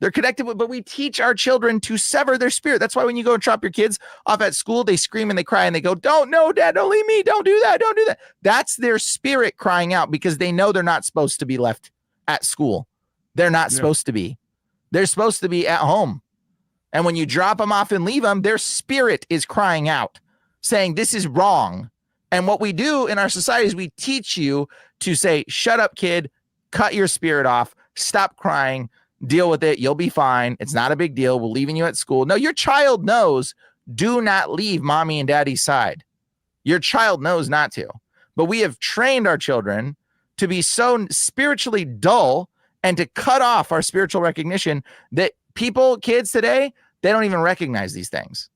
They're connected with, but we teach our children to sever their spirit. That's why when you go and drop your kids off at school, they scream and they cry and they go, no, Dad, don't leave me. Don't do that. Don't do that. That's their spirit crying out because they know they're not supposed to be left at school. They're not supposed to be. They're supposed to be at home. And when you drop them off and leave them, their spirit is crying out, saying this is wrong. And what we do in our society is we teach you to say, shut up, kid, cut your spirit off, stop crying, deal with it. You'll be fine. It's not a big deal. We're leaving you at school. No, your child knows, do not leave mommy and daddy's side. Your child knows not to. But we have trained our children to be so spiritually dull and to cut off our spiritual recognition that kids today, they don't even recognize these things.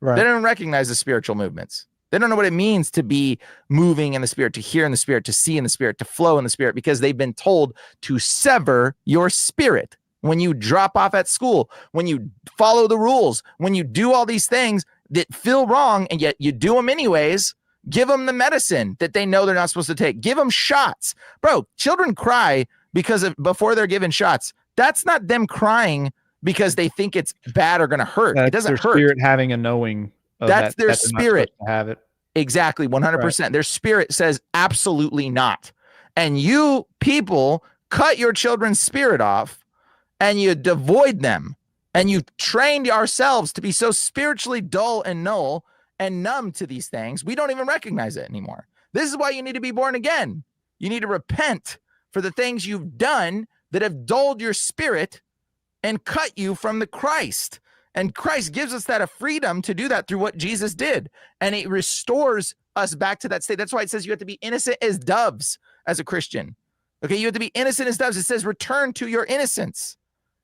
Right. They don't even recognize the spiritual movements. They don't know what it means to be moving in the spirit, to hear in the spirit, to see in the spirit, to flow in the spirit, because they've been told to sever your spirit. When you drop off at school, when you follow the rules, when you do all these things that feel wrong, and yet you do them anyways, give them the medicine that they know they're not supposed to take. Give them shots. Bro, children cry before they're given shots. That's not them crying because they think it's bad or going to hurt. It doesn't hurt. Spirit having a knowing. That's their spirit. Have it. Exactly, 100%. Right. Their spirit says absolutely not. And you people cut your children's spirit off and you devoid them. And you trained ourselves to be so spiritually dull and null and numb to these things. We don't even recognize it anymore. This is why you need to be born again. You need to repent for the things you've done that have dulled your spirit and cut you from the Christ. And Christ gives us that a freedom to do that through what Jesus did. And it restores us back to that state. That's why it says you have to be innocent as doves as a Christian. Okay, you have to be innocent as doves. It says return to your innocence.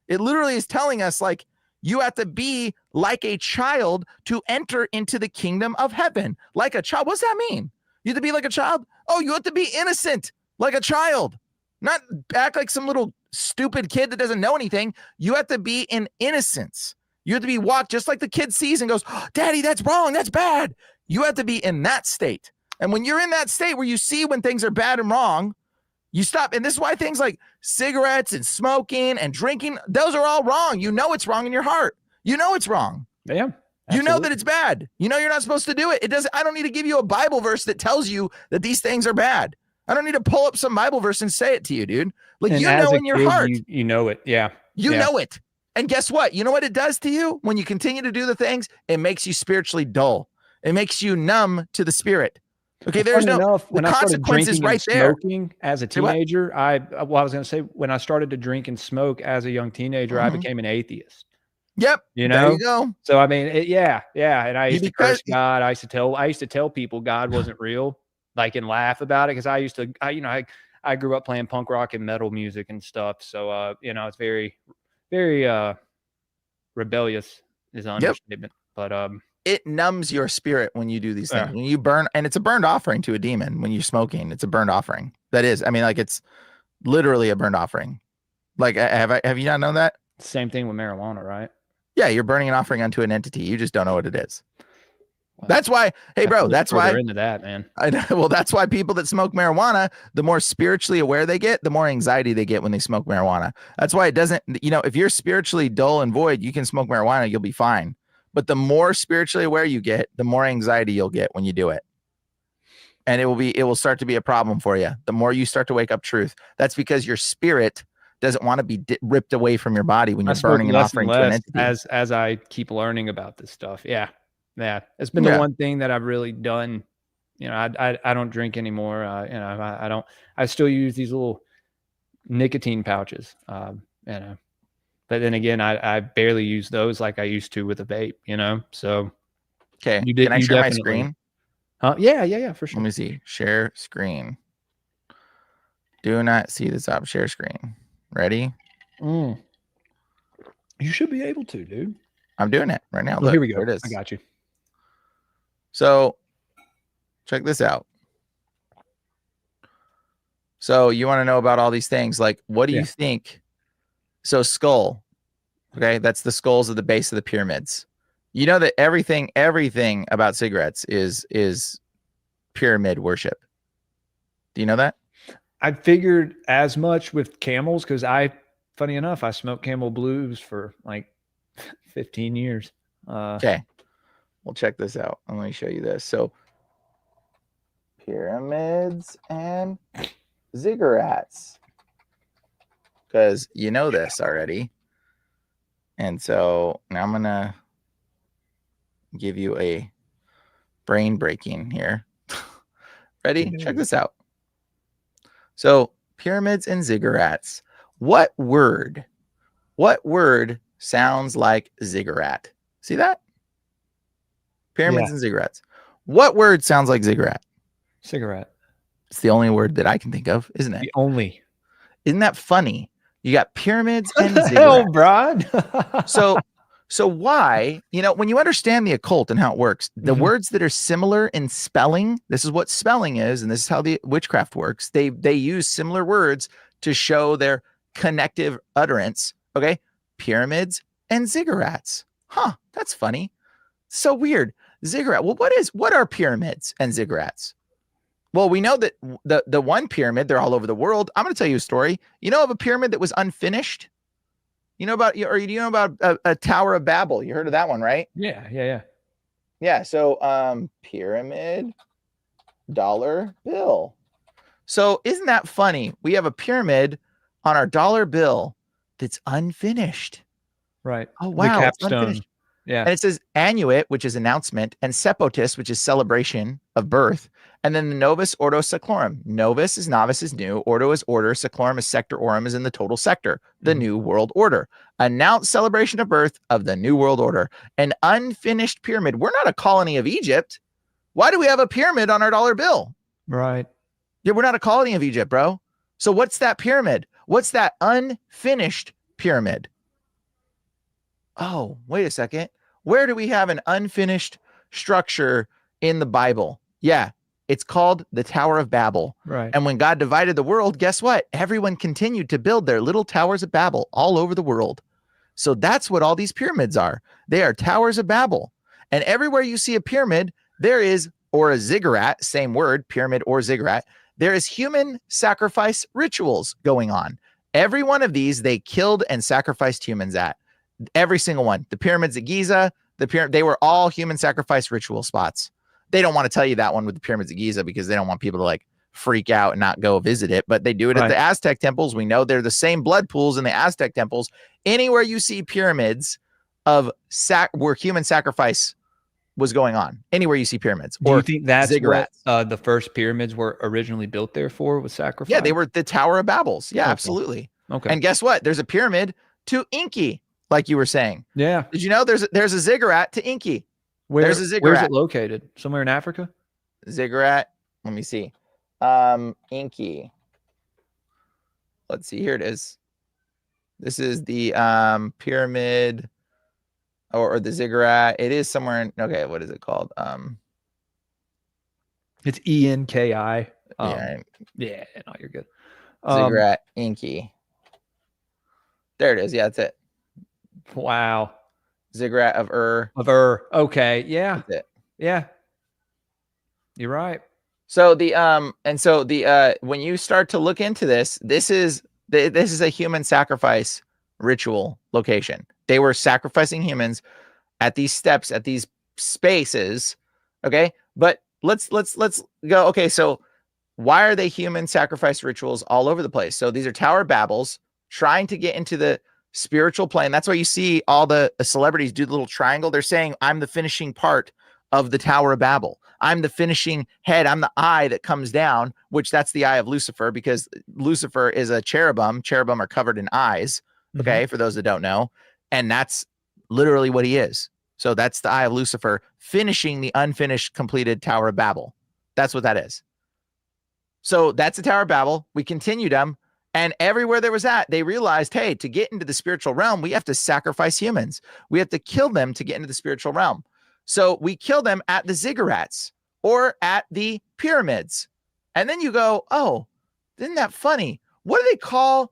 It literally is telling us, like, you have to be like a child to enter into the kingdom of heaven. Like a child. What's that mean? You have to be like a child? Oh, you have to be innocent like a child. Not act like some little stupid kid that doesn't know anything. You have to be in innocence. You have to be walked just like the kid sees and goes, oh, Daddy, that's wrong. That's bad. You have to be in that state. And when you're in that state where you see when things are bad and wrong, you stop. And this is why things like cigarettes and smoking and drinking, those are all wrong. You know it's wrong in your heart. You know it's wrong. Yeah. Absolutely. You know that it's bad. You know you're not supposed to do it. I don't need to give you a Bible verse that tells you that these things are bad. I don't need to pull up some Bible verse and say it to you, dude. Like, you know in your heart. You know it. Yeah. You know it. And guess what? You know what it does to you? When you continue to do the things, it makes you spiritually dull. It makes you numb to the spirit. Okay, there's when I started drinking right and smoking as a teenager, I was going to say, when I started to drink and smoke as a young teenager, I became an atheist. Yep. You know, there you go. So I mean, yeah. And I used to curse God. I used to tell people God wasn't real, like, and laugh about it, because I grew up playing punk rock and metal music and stuff. So it's very, very rebellious is an understatement. But it numbs your spirit when you do these things. When you burn, and it's a burned offering to a demon. When you're smoking, it's a burned offering. That is, I mean, like, it's literally a burned offering. Like, have you not known that? Same thing with marijuana, right? Yeah, you're burning an offering unto an entity. You just don't know what it is. Well, that's why, hey, bro, that's why. Into that, man. Well, that's why people that smoke marijuana, the more spiritually aware they get, the more anxiety they get when they smoke marijuana. That's why it doesn't, if you're spiritually dull and void, you can smoke marijuana, you'll be fine. But the more spiritually aware you get, the more anxiety you'll get when you do it. And it will start to be a problem for you. The more you start to wake up truth, that's because your spirit doesn't want to be ripped away from your body when you're burning an offering to an entity. As I keep learning about this stuff. Yeah. It's been the one thing that I've really done. I don't drink anymore. I still use these little nicotine pouches. But then again, I barely use those like I used to with a vape, So okay. Can I share my screen? Yeah, for Let sure. me see. Share screen. Do not see the top. Share screen. Ready? You should be able to, dude. I'm doing it right now. Oh, Look, here we go. there it is. I got you. So check this out. So you want to know about all these things. Like, what do you think? So skull. Okay. That's the skulls of the base of the pyramids. You know that everything about Ziggurats is pyramid worship. Do you know that? I figured as much with camels because funny enough, I smoked Camel Blues for like 15 years. Okay. Well, check this out. I'm going to show you this. So pyramids and Ziggurats. Because you know this already. And so now I'm going to give you a brain breaking here. Ready? Check this out. So pyramids and Ziggurats. What word sounds like ziggurat? See that? Pyramids and Ziggurats. What word sounds like ziggurat? Cigarette. It's the only word that I can think of, isn't it? The only. Isn't that funny? You got pyramids and What the hell, ziggurats. Brad? So why, when you understand the occult and how it works, the words that are similar in spelling, this is what spelling is, and this is how the witchcraft works. They use similar words to show their connective utterance. Okay. Pyramids and ziggurats. Huh. That's funny. So weird. Ziggurat. Well, what are pyramids and ziggurats? Well, we know that the one pyramid, they're all over the world. I'm going to tell you a story. You know of a pyramid that was unfinished? You know about a Tower of Babel? You heard of that one, right? Yeah. Yeah. So pyramid, dollar bill. So isn't that funny? We have a pyramid on our dollar bill that's unfinished. Right. Oh wow, The it's capstone. unfinished. Yeah. And it says annuit, which is announcement, and sepotis, which is celebration of birth. And then the novus ordo seclorum. Novus is novice is new. Ordo is order. Seclorum is sector. Orum is in the total sector. The new world order. Announce celebration of birth of the new world order. An unfinished pyramid. We're not a colony of Egypt. Why do we have a pyramid on our dollar bill? Right. Yeah, we're not a colony of Egypt, bro. So what's that pyramid? What's that unfinished pyramid? Oh, wait a second. Where do we have an unfinished structure in the Bible? Yeah, it's called the Tower of Babel. Right. And when God divided the world, guess what? Everyone continued to build their little towers of Babel all over the world. So that's what all these pyramids are. They are towers of Babel. And everywhere you see a pyramid, there is, or a ziggurat, same word, pyramid or ziggurat, there is human sacrifice rituals going on. Every one of these, they killed and sacrificed humans at. Every single one. The pyramids at Giza, they were all human sacrifice ritual spots. They don't want to tell you that one with the pyramids at Giza because they don't want people to like freak out and not go visit it. But they do it at the Aztec temples. We know they're the same blood pools in the Aztec temples. Anywhere you see pyramids of where human sacrifice was going on, anywhere you see pyramids. Do you think that's ziggurats. what the first pyramids were originally built there for, was sacrifice? Yeah, they were the Tower of Babels. Yeah, Okay. absolutely. Okay. And guess what? There's a pyramid to Inki, like you were saying. Yeah. Did you know there's a ziggurat to Inki? There's a ziggurat. Where's it located? Somewhere in Africa? Ziggurat. Let me see. Inki. Let's see. Here it is. This is the pyramid or the ziggurat. It is somewhere in, okay, what is it called? It's ENKI. Yeah, no, you're good. Ziggurat Inki. There it is. Yeah, that's it. Wow. Ziggurat of Okay. Yeah. That's it. Yeah. You're right. So when you start to look into this, this is a human sacrifice ritual location. They were sacrificing humans at these steps, at these spaces. Okay. But let's go. Okay. So why are they human sacrifice rituals all over the place? So these are Tower Babels trying to get into the spiritual plane. That's why you see all the celebrities do the little triangle. They're saying, I'm the finishing part of the Tower of Babel. I'm the finishing head. I'm the eye that comes down, which that's the eye of Lucifer, because Lucifer is a cherubim. Cherubim are covered in eyes. Okay. For those that don't know. And that's literally what he is. So that's the eye of Lucifer finishing the unfinished, completed Tower of Babel. That's what that is. So that's the Tower of Babel. We continued them. And everywhere there was at, they realized, hey, to get into the spiritual realm, we have to sacrifice humans. We have to kill them to get into the spiritual realm. So we kill them at the Ziggurats or at the pyramids. And then you go, oh, isn't that funny? What do they call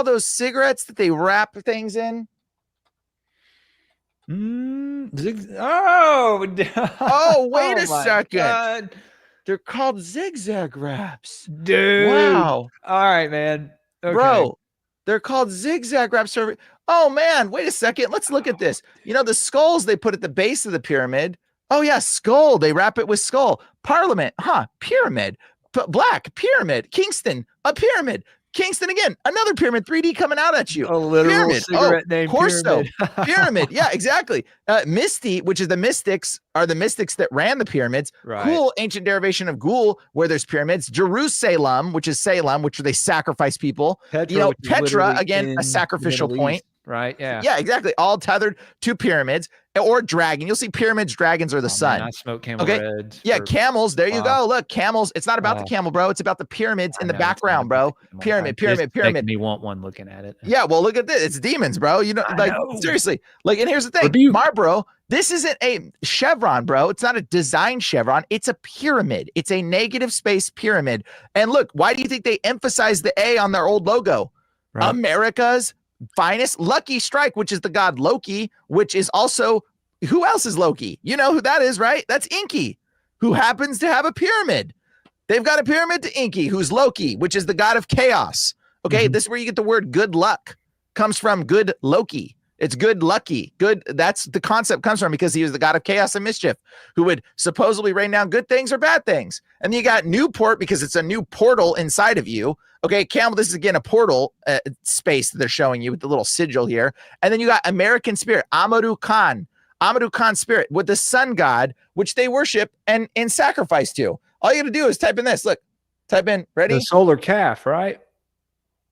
those cigarettes that they wrap things in? Oh, wait a my second. God. They're called zigzag wraps. Dude. Wow. All right, man. Okay. Bro, they're called zigzag wraps. Oh, man. Wait a second. Let's look at this. You know, the skulls they put at the base of the pyramid. Oh, yeah. Skull. They wrap it with skull. Parliament. Pyramid. Black. Pyramid. Kingston. A pyramid. Kingston again, another pyramid, 3D coming out at you. A literal pyramid. cigarette named Corso. Pyramid. Pyramid. Yeah, exactly. Misty, which is the mystics, are the mystics that ran the pyramids. Right. Ghoul, ancient derivation of ghoul, where there's pyramids. Jerusalem, which is Salem, which they sacrifice people. Petra, Petra, again, a sacrificial point. Right. Yeah. Yeah, exactly. All tethered to pyramids or dragon. You'll see pyramids, dragons, or the sun. Man, I smoke camel reds. Yeah, camels. There you go. Look, camels. It's not about the Wow. camel, bro. It's about the pyramids in the I know, it's background, not about bro. the camel. Pyramid, It's pyramid. making me want one looking at it. Yeah, well, look at this. It's demons, bro. You know, I know. seriously. Like, and here's the thing, Rebuke. bro. This isn't a chevron, bro. It's not a design chevron. It's a pyramid. It's a negative space pyramid. And look, why do you think they emphasize the A on their old logo? Right. America's finest lucky strike, which is the god Loki, which is also, who else is Loki? You know who that is, right? That's Inky, who happens to have a pyramid. They've got a pyramid to Inky, who's Loki, which is the god of chaos. Okay, This is where you get the word good luck. Comes from good Loki. It's good lucky. Good. That's the concept comes from, because he was the god of chaos and mischief, who would supposedly rain down good things or bad things. And then you got Newport, because it's a new portal inside of you. Okay, Camel, this is again a portal space that they're showing you with the little sigil here. And then you got American Spirit, Amadou Khan Spirit, with the sun god, which they worship and sacrifice to. All you got to do is type in this. Look, type in, ready? The solar calf, right?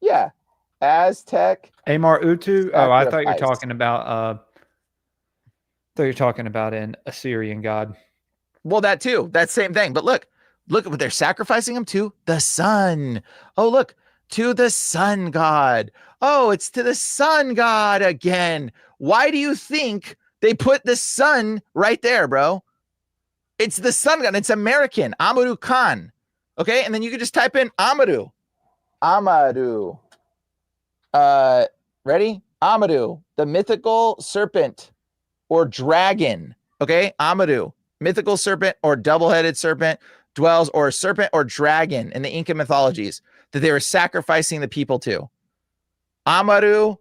Yeah. Aztec. Amar Utu. Oh, I thought you were Sacrifice. talking about an Assyrian god. Well, that too. That same thing. But look at what they're sacrificing him to. The sun. Oh, look, to the sun god. Oh, it's to the sun god again. Why do you think they put the sun right there, bro? It's the sun god. It's American. Amadou Khan. Okay. And then you can just type in Amadou. Ready? Amadou, the mythical serpent or dragon. Okay. Amadou, mythical serpent or double-headed serpent, dwells, or serpent or dragon in the Inca mythologies that they were sacrificing the people to. Amadou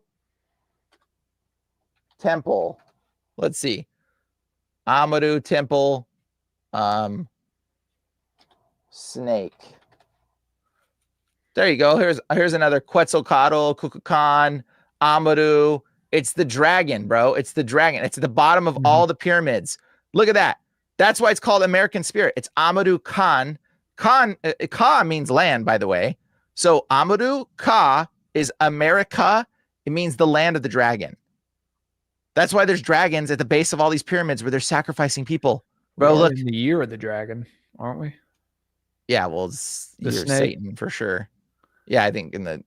temple. Let's see. Amadou temple. Snake. There you go. Here's another Quetzalcoatl, Kukulkan, Amadou. It's the dragon, bro. It's the dragon. It's at the bottom of all the pyramids. Look at that. That's why it's called American Spirit. It's Amadou Khan. Ka means land, by the way. So Amadou Ka is America. It means the land of the dragon. That's why there's dragons at the base of all these pyramids where they're sacrificing people. Bro, We're look. in the year of the dragon, aren't we? Yeah, well, it's The you're snake. Satan for sure. Yeah, I think in the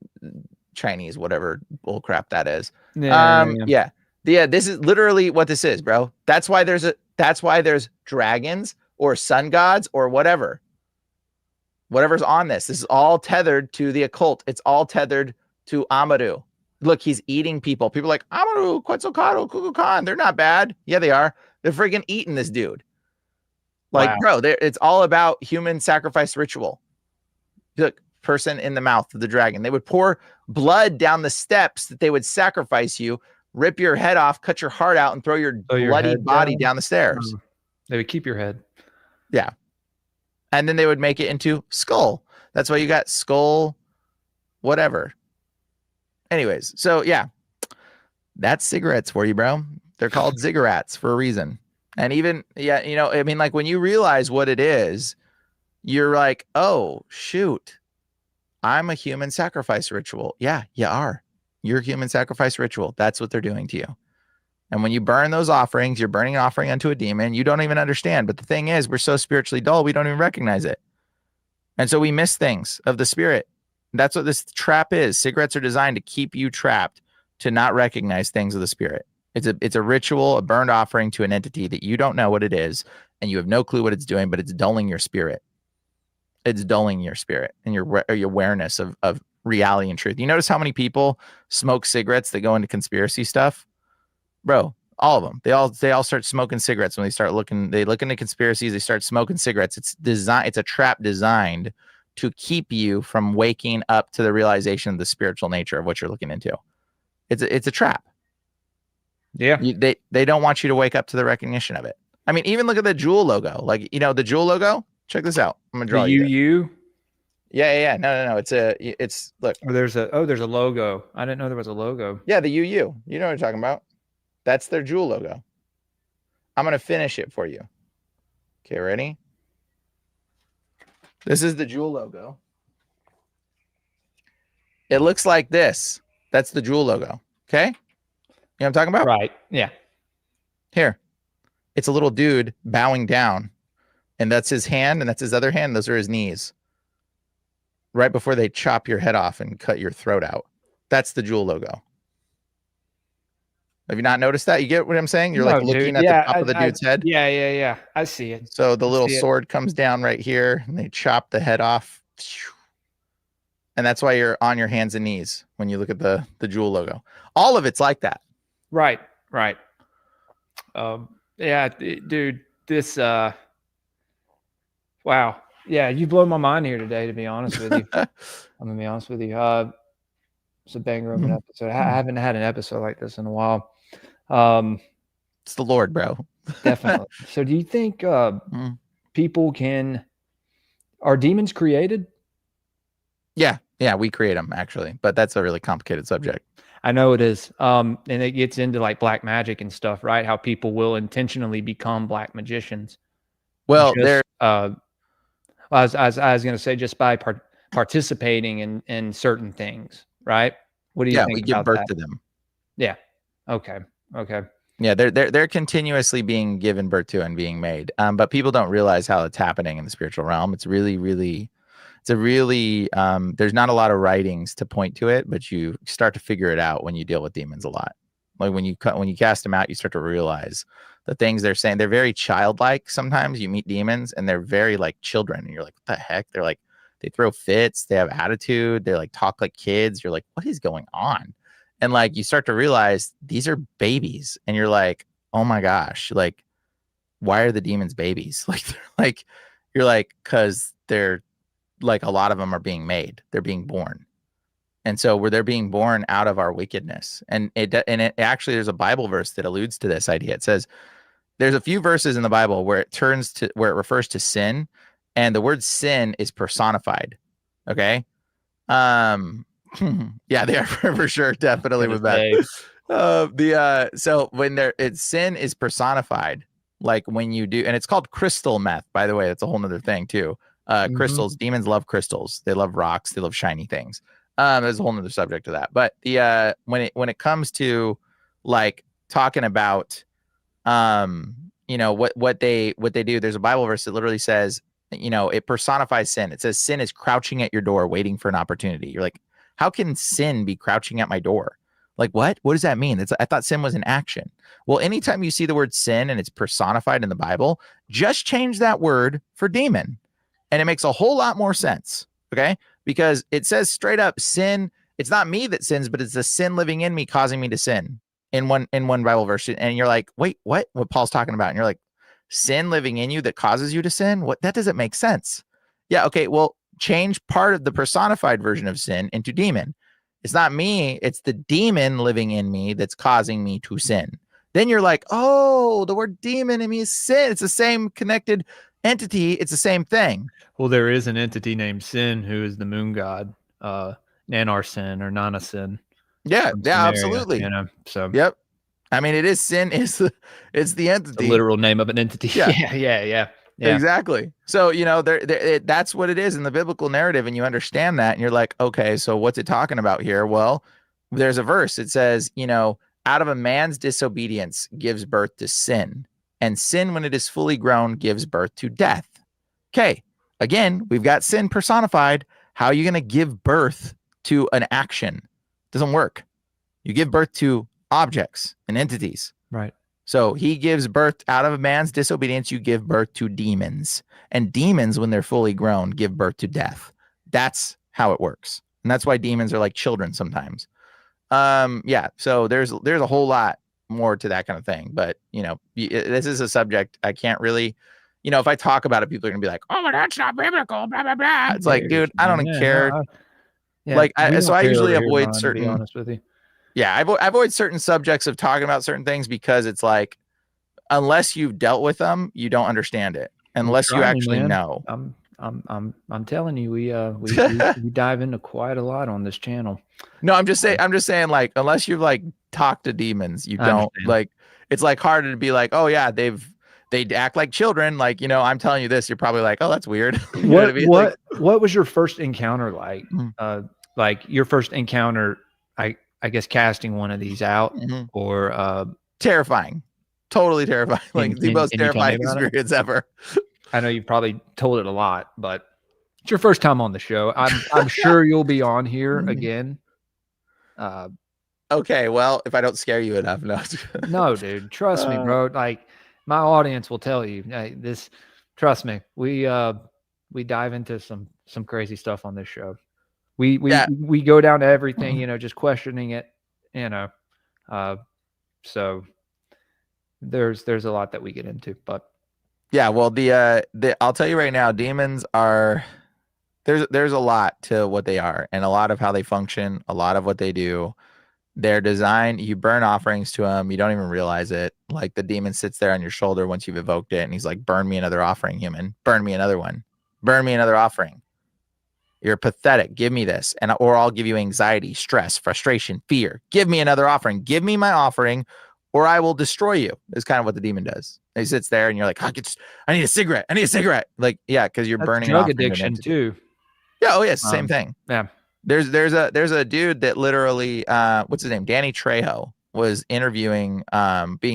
Chinese, whatever bull crap that is. Yeah. This is literally what this is, bro. That's why there's dragons or sun gods or whatever's on this. This is all tethered to the occult. It's all tethered to Amadou. Look, he's eating people. People are like, Amadou, Quetzalcoatl, Kukulkan. They're not bad. Yeah, they are. They're freaking eating this dude. Like, Wow. bro, it's all about human sacrifice ritual. Look, person in the mouth of the dragon. They would pour blood down the steps that they would sacrifice you, rip your head off, cut your heart out, and throw your bloody head body down the stairs. They would keep your head. Yeah. And then they would make it into skull. That's why you got skull, whatever. Anyways, so yeah, that's cigarettes for you, bro. They're called Ziggurats for a reason. And even, yeah, you know, I mean, like when you realize what it is, you're like, oh, shoot, I'm a human sacrifice ritual. Yeah, you are. You're a human sacrifice ritual. That's what they're doing to you. And when you burn those offerings, you're burning an offering unto a demon. You don't even understand. But the thing is, we're so spiritually dull, we don't even recognize it. And so we miss things of the spirit. That's what this trap is. Cigarettes are designed to keep you trapped, to not recognize things of the spirit. It's a ritual, a burned offering to an entity that you don't know what it is, and you have no clue what it's doing, but it's dulling your spirit. It's dulling your spirit and your awareness of reality and truth. You notice how many people smoke cigarettes that go into conspiracy stuff? Bro, all of them. They all start smoking cigarettes when they look into conspiracies, they start smoking cigarettes. It's a trap designed to keep you from waking up to the realization of the spiritual nature of what you're looking into. It's a trap. Yeah. They don't want you to wake up to the recognition of it. I mean, even look at the Jewel logo. Like, the Jewel logo. Check this out. I'm gonna draw the UU. Yeah. No. It's look. Or there's a logo. I didn't know there was a logo. Yeah, the UU. You know what I'm talking about. That's their Jewel logo. I'm gonna finish it for you. Okay, ready? This is the Jewel logo. It looks like this. That's the Jewel logo. Okay? You know what I'm talking about? Right. Yeah. Here. It's a little dude bowing down. And that's his hand, and that's his other hand. Those are his knees. Right before they chop your head off and cut your throat out. That's the Jewel logo. Have you not noticed that? You get what I'm saying? You're looking at the top of the dude's head. Yeah. I see it. So the little sword comes down right here, and they chop the head off. And that's why you're on your hands and knees when you look at the Jewel logo. All of it's like that. Right. Yeah, dude, this, wow. Yeah, you blow my mind here today, to be honest with you. I'm going to be honest with you. It's a banger of an episode. I haven't had an episode like this in a while. It's the Lord, bro. Definitely. So do you think people are demons created? Yeah, we create them, actually. But that's a really complicated subject. I know it is. And it gets into like black magic and stuff, right? How people will intentionally become black magicians. Well, I was going to say just by participating in certain things, right? What do you think? We give birth to them. Yeah. Okay. Yeah, they're continuously being given birth to and being made. But people don't realize how it's happening in the spiritual realm. It's really there's not a lot of writings to point to it, but you start to figure it out when you deal with demons a lot. Like when you cast them out, you start to realize the things they're saying. They're very childlike. Sometimes you meet demons and they're very like children, and you're like, what the heck? They're like, they throw fits, they have attitude, they like talk like kids. You're like, what is going on? And like you start to realize these are babies, and you're like, oh my gosh, like why are the demons babies? You're like, because they're like, a lot of them are being made, they're being born. And so they're being born out of our wickedness. And it actually, there's a Bible verse that alludes to this idea. It says there's a few verses in the Bible where it refers to sin, and the word sin is personified. Okay. Yeah, they are for sure, definitely with that. So when sin is personified, like when you do, and it's called crystal meth, by the way, that's a whole nother thing too. Crystals, demons love crystals. They love rocks. They love shiny things. There's a whole nother subject to that. But when it comes to like talking about, what they do, there's a Bible verse that literally says, it personifies sin. It says sin is crouching at your door, waiting for an opportunity. You're like, how can sin be crouching at my door? Like, what does that mean? I thought sin was an action. Well, anytime you see the word sin and it's personified in the Bible, just change that word for demon. And it makes a whole lot more sense. Okay. Because it says straight up, sin, it's not me that sins, but it's the sin living in me causing me to sin in one Bible verse. And you're like, wait, what Paul's talking about? And you're like, sin living in you that causes you to sin? What? That doesn't make sense. Yeah. Okay. Well, change part of the personified version of sin into demon. It's not me. It's the demon living in me that's causing me to sin. Then you're like, oh, the word demon in me is sin. It's the same connected entity. It's the same thing. Well, there is an entity named Sin who is the moon god, Nanarsin or Nanasin. Yeah, absolutely. So yep. I mean, it is sin. It's the entity. The literal name of an entity. Yeah. Exactly. So that's what it is in the biblical narrative, and you understand that, and you're like, okay, so what's it talking about here? Well, there's a verse. It says, out of a man's disobedience gives birth to sin, and sin, when it is fully grown, gives birth to death. Okay, again, we've got sin personified. How are you going to give birth to an action? Doesn't work. You give birth to objects and entities. Right. So he gives birth out of a man's disobedience. You give birth to demons, and demons, when they're fully grown, give birth to death. That's how it works. And that's why demons are like children sometimes. Yeah. So there's a whole lot more to that kind of thing, but this is a subject I can't really, if I talk about it, people are gonna be like, oh, that's not biblical, blah, blah, blah. It's like, dude, I don't care. No, I usually avoid to certain, be honest with you. yeah, I avoid certain subjects of talking about certain things because it's like, unless you've dealt with them, you don't understand it. Unless you actually know. I'm telling you, we dive into quite a lot on this channel. No, I'm just saying, like, unless you've like talked to demons, you don't like. It's like harder to be like, oh yeah, they act like children. Like, I'm telling you this, you're probably like, oh, that's weird. What was your first encounter like? Like your first encounter, I guess casting one of these out, or terrifying, totally terrifying, like the most terrifying experience ever. I know you've probably told it a lot, but it's your first time on the show. I'm sure you'll be on here again. Okay, well, if I don't scare you enough, no. No, dude, trust me, bro. Like my audience will tell you this. Trust me, we dive into some crazy stuff on this show. We go down to everything, just questioning it, so there's a lot that we get into, but. Yeah, well, I'll tell you right now, demons are there's a lot to what they are, and a lot of how they function, a lot of what they do. They're designed. You burn offerings to them, you don't even realize it. Like the demon sits there on your shoulder once you've evoked it, and he's like, "Burn me another offering, human. Burn me another one. Burn me another offering. You're pathetic. Give me this, or I'll give you anxiety, stress, frustration, fear. Give me another offering. Give me my offering, or I will destroy you." Is kind of what the demon does. He sits there and you're like, I need a cigarette. I need a cigarette. Like, yeah, because you're burning drug addiction too. Yeah. Oh, yes. Same thing. Yeah. There's a dude that literally, what's his name? Danny Trejo was being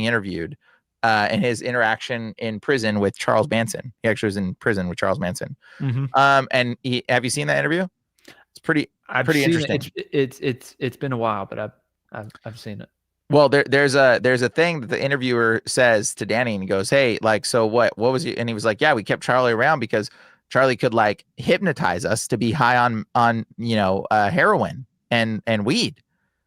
interviewed, in his interaction in prison with Charles Manson. He actually was in prison with Charles Manson. And have you seen that interview? It's pretty interesting. It's been a while, but I've seen it. Well, there's a thing that the interviewer says to Danny, and he goes, "Hey, like, so what was you?" And he was like, "Yeah, we kept Charlie around because Charlie could like hypnotize us to be high on heroin and weed,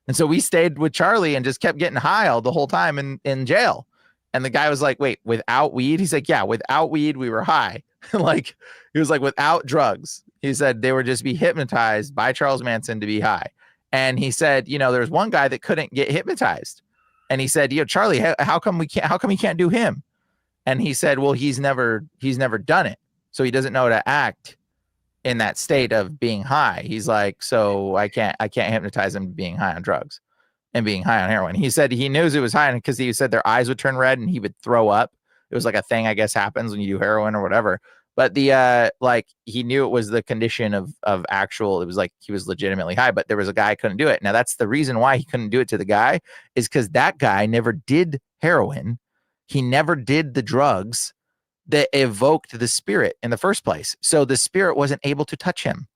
and so we stayed with Charlie and just kept getting high all the whole time in jail." And the guy was like, "Wait, without weed?" He's like, "Yeah, without weed we were high." Like he was like, without drugs, he said they would just be hypnotized by Charles Manson to be high. And he said, there's one guy that couldn't get hypnotized. And he said, Charlie, how come he can't do him? And he said, well, he's never done it. So he doesn't know how to act in that state of being high. He's like, so I can't hypnotize him being high on drugs and being high on heroin. He said he knows it was high because he said their eyes would turn red and he would throw up. It was like a thing, I guess, happens when you do heroin or whatever. But he knew it was the condition of actual, it was like he was legitimately high, but there was a guy who couldn't do it. Now that's the reason why he couldn't do it to the guy, is because that guy never did heroin. He never did the drugs that evoked the spirit in the first place. So the spirit wasn't able to touch him.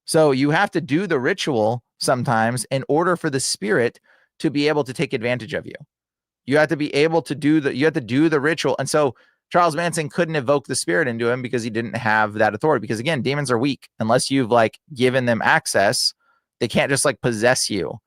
So you have to do the ritual sometimes in order for the spirit to be able to take advantage of you. You have to be able to do the ritual. And so Charles Manson couldn't evoke the spirit into him because he didn't have that authority. Because again, demons are weak. Unless you've like given them access, they can't just like possess you.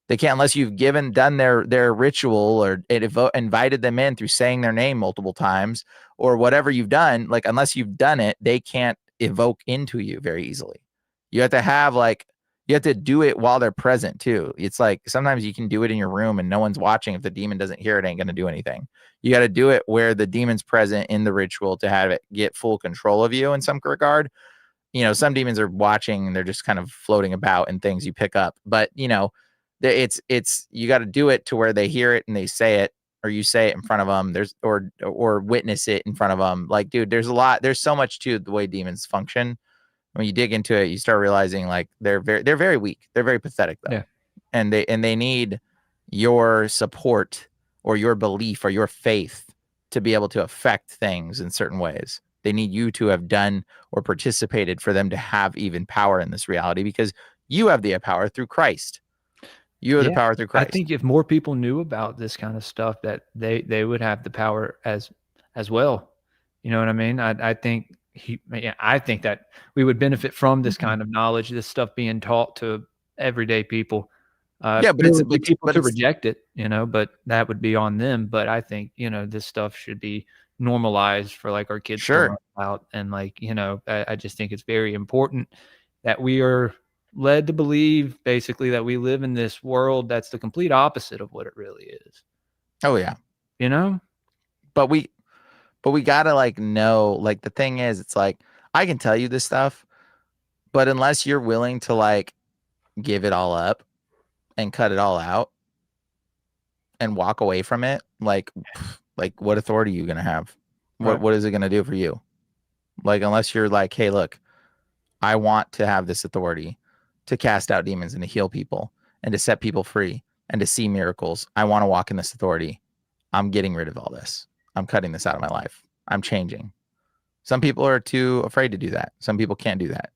They can't unless you've done their ritual or invited them in through saying their name multiple times or whatever you've done. Like unless you've done it, they can't evoke into you very easily. You have to do it while they're present too. It's like sometimes you can do it in your room and no one's watching. If the demon doesn't hear it, ain't going to do anything. You got to do it where the demon's present in the ritual to have it get full control of you in some regard. Some demons are watching and they're just kind of floating about and things you pick up. But, it's you got to do it to where they hear it and they say it, or you say it in front of them. Or witness it in front of them. Like, dude, there's so much to the way demons function. When you dig into it, you start realizing like they're very weak. They're very pathetic though. Yeah. And they need, your support or your belief or your faith to be able to affect things in certain ways. They need you to have done or participated for them to have even power in this reality, because you have the power through Christ. You have the power through I Christ. think if more people knew about this kind of stuff, that they would have the power as well. You know what I mean? I think I think that we would benefit from this kind of knowledge, this stuff being taught to everyday people. Yeah, but there it's would be but, people but to it's reject it, but that would be on them. But I think this stuff should be normalized for like our kids to sure. learn about, and like I just think it's very important that we are led to believe basically that we live in this world that's the complete opposite of what it really is. Oh yeah. But we gotta like know, like the thing is, it's like I can tell you this stuff, but unless you're willing to like give it all up and cut it all out and walk away from it, like what authority are you gonna have? What is it gonna do for you? Like, unless you're like, hey, look, I want to have this authority to cast out demons and to heal people and to set people free and to see miracles. I want to walk in this authority. I'm getting rid of all this. I'm cutting this out of my life. I'm changing. Some people are too afraid to do that. Some people can't do that.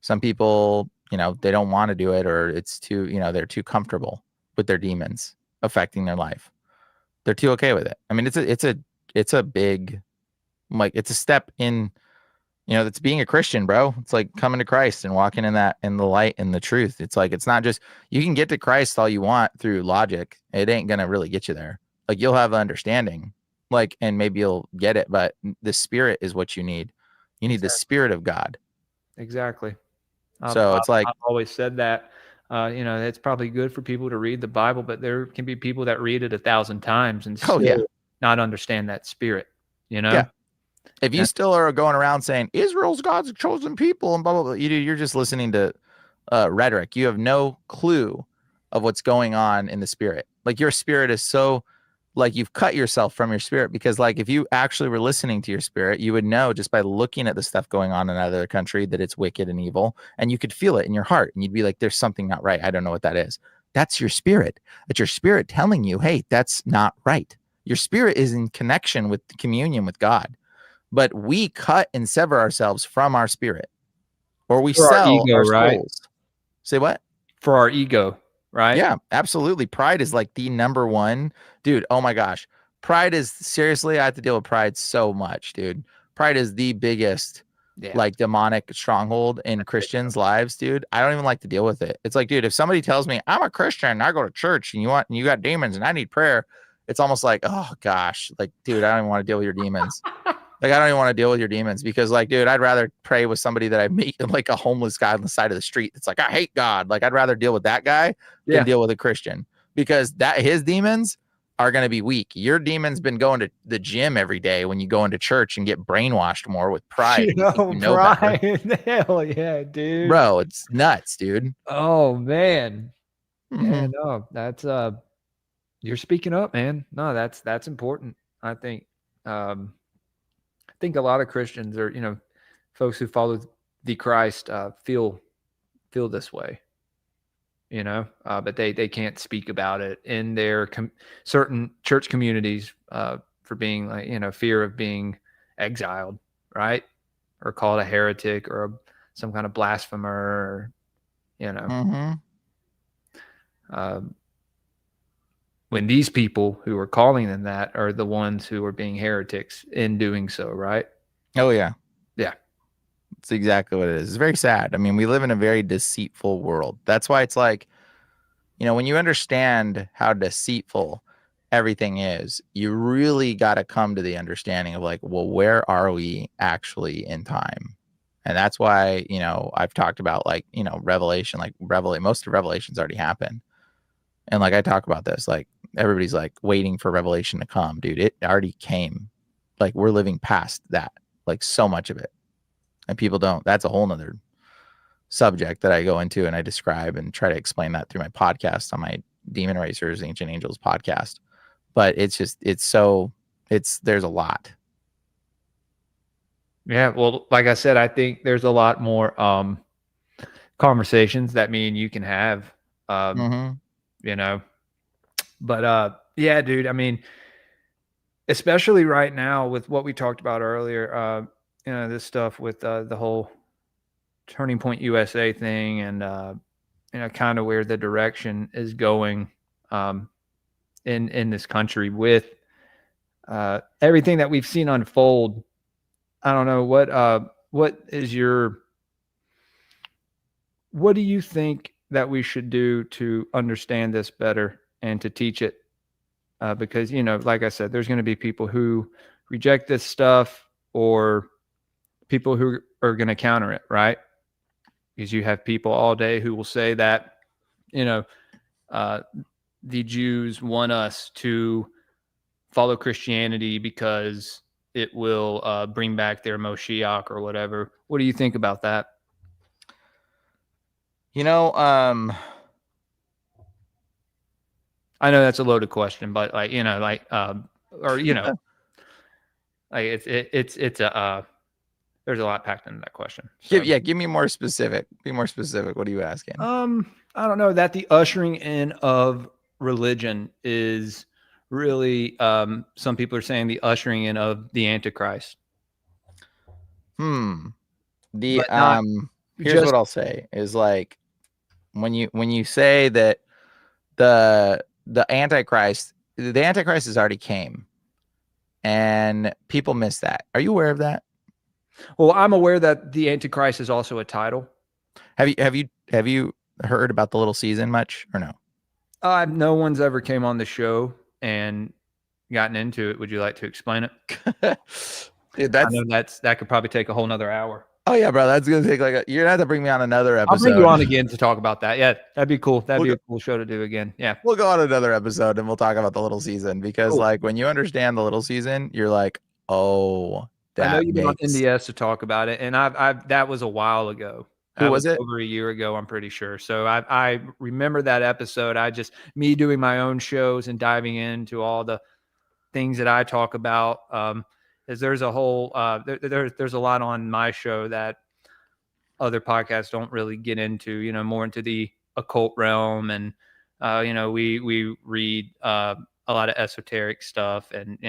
Some people, they don't want to do it, or it's too, they're too comfortable with their demons affecting their life. They're too okay with it. I mean, it's a big, like, it's a step in, that's being a Christian, bro. It's like coming to Christ and walking in the light and the truth. It's like, it's not just, you can get to Christ all you want through logic. It ain't going to really get you there. Like, you'll have understanding, like, and maybe you'll get it, but the Spirit is what you need. You need the Spirit of God. Exactly. So it's like, I've always said that, it's probably good for people to read the Bible, but there can be people that read it 1,000 times and still not understand that spirit, Yeah. If you still are going around saying Israel's God's chosen people and blah, blah, blah, you're just listening to rhetoric. You have no clue of what's going on in the spirit. Like, your spirit is so, like, you've cut yourself from your spirit, because like, if you actually were listening to your spirit, you would know just by looking at the stuff going on in another country that it's wicked and evil, and you could feel it in your heart, and you'd be like, there's something not right. I don't know what that is. That's your spirit. That's your spirit telling you, hey, that's not right. Your spirit is in connection with communion with God. But we cut and sever ourselves from our spirit, or we sell our ego, right? Souls. Say what? For our ego, right? Yeah, absolutely. Pride is like the number one, dude. Oh my gosh. Pride is, seriously, I have to deal with pride so much, dude. Pride is the biggest like demonic stronghold in Christians' lives, dude. I don't even like to deal with it. It's like, dude, if somebody tells me I'm a Christian, I go to church, and you got demons and I need prayer, it's almost like, oh gosh, like, dude, I don't even want to deal with your demons. Like, I don't even want to deal with your demons, because like, dude, I'd rather pray with somebody that I meet, like a homeless guy on the side of the street. It's like, I hate God. Like, I'd rather deal with that guy than deal with a Christian, because his demons are going to be weak. Your demon's been going to the gym every day when you go into church and get brainwashed more with pride. Pride. Hell yeah, dude. Bro, it's nuts, dude. Oh man. Yeah, no, that's you're speaking up, man. No, that's important. I think a lot of Christians, or folks who follow the Christ, feel this way, but they can't speak about it in their certain church communities for being like, fear of being exiled, right, or called a heretic or some kind of blasphemer, or, when these people who are calling them that are the ones who are being heretics in doing so, right? Oh, yeah. Yeah. It's exactly what it is. It's very sad. I mean, we live in a very deceitful world. That's why it's like, when you understand how deceitful everything is, you really got to come to the understanding of like, well, where are we actually in time? And that's why, I've talked about like, Revelation, like most of Revelation's already happened. And like, I talk about this, like, everybody's like waiting for Revelation to come, dude. It already came. Like, we're living past that, like, so much of it. And people don't. That's a whole nother subject that I go into and I describe and try to explain that through my podcast on my Demon Erasers, Ancient Angels podcast. But it's just, there's a lot. Yeah. Well, like I said, I think there's a lot more conversations that me and you can have, But yeah, dude, I mean, especially right now with what we talked about earlier, this stuff with the whole Turning Point USA thing and kind of where the direction is going in this country with everything that we've seen unfold. I don't know what do you think that we should do to understand this better and to teach it? Because, like I said, there's going to be people who reject this stuff or people who are going to counter it, right? Because you have people all day who will say that, the Jews want us to follow Christianity because it will bring back their Moshiach or whatever. What do you think about that? I know that's a loaded question, but like like it's a there's a lot packed into that question. So, Give me more specific. Be more specific. What are you asking? I don't know, that the ushering in of religion is really some people are saying the ushering in of the Antichrist. Here's just- what I'll say is like when you say that the Antichrist has already came and people miss that. Are you aware of that? Well, I'm aware that the Antichrist is also a title. Have you heard about the little season much or no? No one's ever came on the show and gotten into it. Would you like to explain it? Dude, I know that could probably take a whole nother hour. Oh yeah, bro. That's gonna take you're gonna have to bring me on another episode. I'll bring you on again to talk about that. Yeah, that'd be cool. That'd be a cool show to do again. Yeah. We'll go on another episode and we'll talk about the little season because like when you understand the little season, you're like, oh, I know you've been on NDS to talk about it, and I've that was a while ago. Who was it? Over a year ago, I'm pretty sure. So I remember that episode. Me doing my own shows and diving into all the things that I talk about. Is there's a whole there's a lot on my show that other podcasts don't really get into, more into the occult realm. And, we read a lot of esoteric stuff and,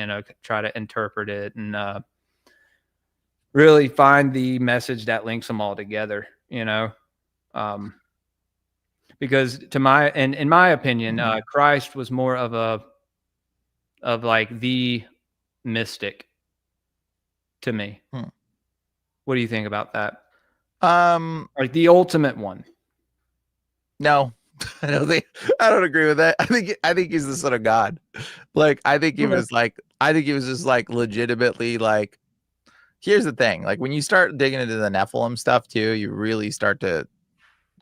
try to interpret it and really find the message that links them all together, because in my opinion, Christ was more of like the mystic to me. What do you think about that? Like the ultimate one. No, I don't agree with that. I think he's the son of God. Like, I think he was just like legitimately like, here's the thing. Like when you start digging into the Nephilim stuff too, you really start to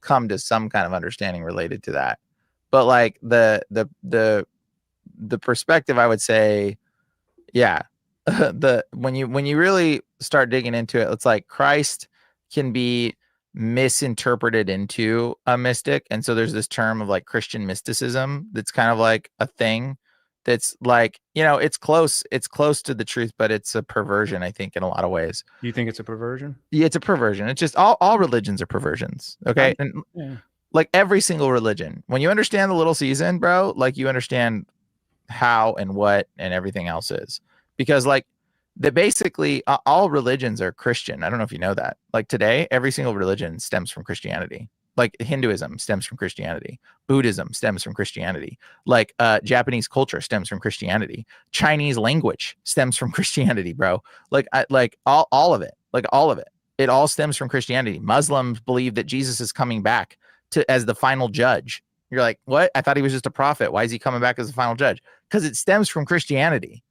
come to some kind of understanding related to that. But like the perspective, I would say, yeah, when you really start digging into it, it's like Christ can be misinterpreted into a mystic. And so there's this term of like Christian mysticism that's kind of like a thing that's like, it's close to the truth, but it's a perversion, I think, in a lot of ways. You think it's a perversion? Yeah, it's a perversion. It's just all religions are perversions. Okay. Like every single religion, when you understand the little season, bro, like you understand how and what and everything else is, because like basically all religions are Christian. I don't know if you know that. Like today, every single religion stems from Christianity. Like Hinduism stems from Christianity. Buddhism stems from Christianity. Like Japanese culture stems from Christianity. Chinese language stems from Christianity, bro. Like all of it. Like all of it. It all stems from Christianity. Muslims believe that Jesus is coming back as the final judge. You're like, what? I thought he was just a prophet. Why is he coming back as the final judge? Because it stems from Christianity.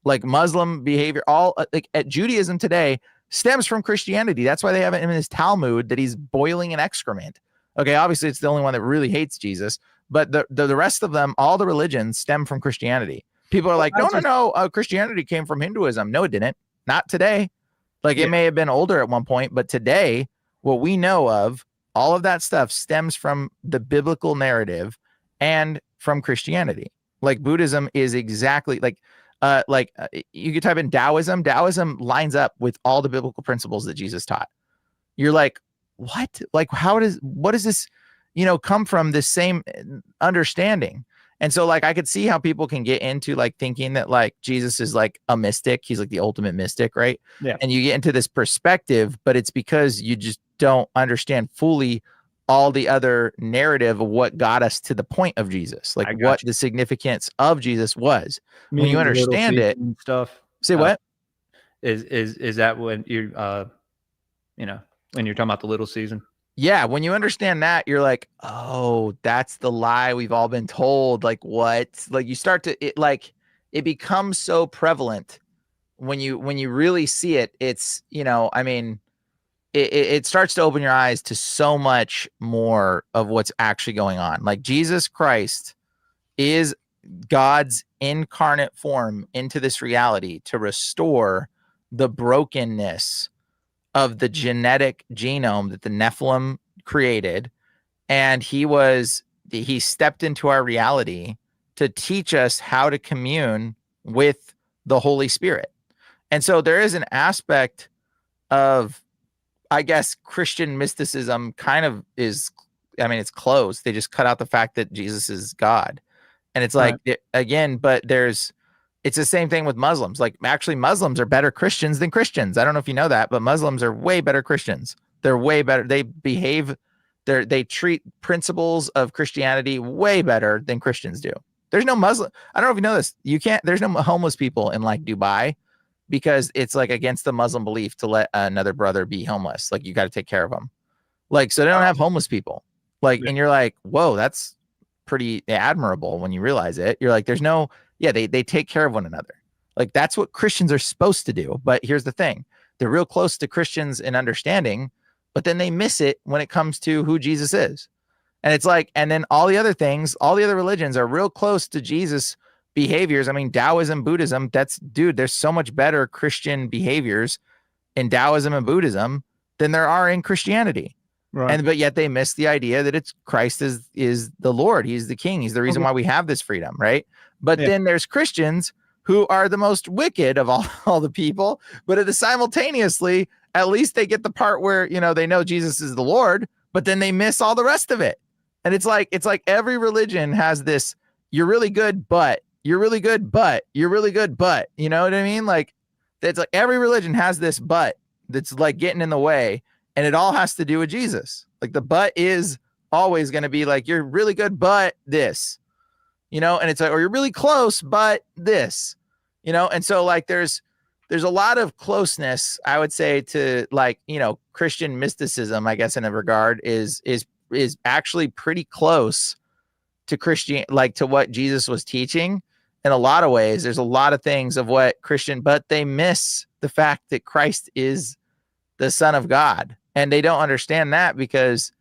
Like Muslim behavior, all like at Judaism today stems from Christianity. That's why they have it in his Talmud that he's boiling in excrement. Okay, obviously it's the only one that really hates Jesus, but the rest of them, all the religions stem from Christianity. People are like, no, Christianity came from Hinduism. No, it didn't. Not today. Like it may have been older at one point, but today, what we know of, all of that stuff stems from the biblical narrative and from Christianity. Like Buddhism is exactly like you could type in Taoism. Taoism lines up with all the biblical principles that Jesus taught. You're like, what? Like, what does this, come from this same understanding? And so like I could see how people can get into like thinking that like Jesus is like a mystic. He's like the ultimate mystic, right? Yeah. And you get into this perspective, but it's because you just don't understand fully all the other narrative of what got us to the point of Jesus, like what the significance of Jesus was. When you understand it, stuff. say what? Is that when you you know, when you're talking about the little season? Yeah, when you understand that, you're like, oh, that's the lie we've all been told. Like what? Like you start to it becomes so prevalent when you really see it. It's, you know, I mean, it starts to open your eyes to so much more of what's actually going on. Like Jesus Christ is God's incarnate form into this reality to restore the brokenness of the genetic genome that the Nephilim created. And he stepped into our reality to teach us how to commune with the Holy Spirit. And so there is an aspect of, I guess, Christian mysticism kind of is, I mean, it's close. They just cut out the fact that Jesus is God. And it's like, again, but it's the same thing with Muslims. Like actually Muslims are better Christians than Christians. I don't know if you know that, but Muslims are way better Christians. They're way better. They they treat principles of Christianity way better than Christians do. There's no Muslim. I don't know if you know this. There's no homeless people in like Dubai because it's like against the Muslim belief to let another brother be homeless. Like you got to take care of them. Like, so they don't have homeless people. Like, and you're like, whoa, that's pretty admirable when you realize it. You're like, there's no, they take care of one another. Like that's what Christians are supposed to do. But here's the thing. They're real close to Christians in understanding, but then they miss it when it comes to who Jesus is. And it's like, and then all the other things, all the other religions are real close to Jesus behaviors. I mean, Taoism, Buddhism, there's so much better Christian behaviors in Taoism and Buddhism than there are in Christianity. Right. But yet they miss the idea that it's Christ is the Lord. He's the King. He's the reason why we have this freedom, right? But then there's Christians who are the most wicked of all the people, but simultaneously, at least they get the part where, you know, they know Jesus is the Lord, but then they miss all the rest of it. And it's like every religion has this, you're really good, but you're really good, but you're really good, but, you know what I mean? Like, it's like every religion has this but that's like getting in the way. And it all has to do with Jesus. Like the but is always going to be like, you're really good, but this, you know, and it's like, or you're really close, but this, you know? And so like, there's a lot of closeness, I would say, to like, you know, Christian mysticism, I guess, in a regard is actually pretty close to Christian, like to what Jesus was teaching in a lot of ways. There's a lot of things of what Christian, but they miss the fact that Christ is the Son of God. And they don't understand that because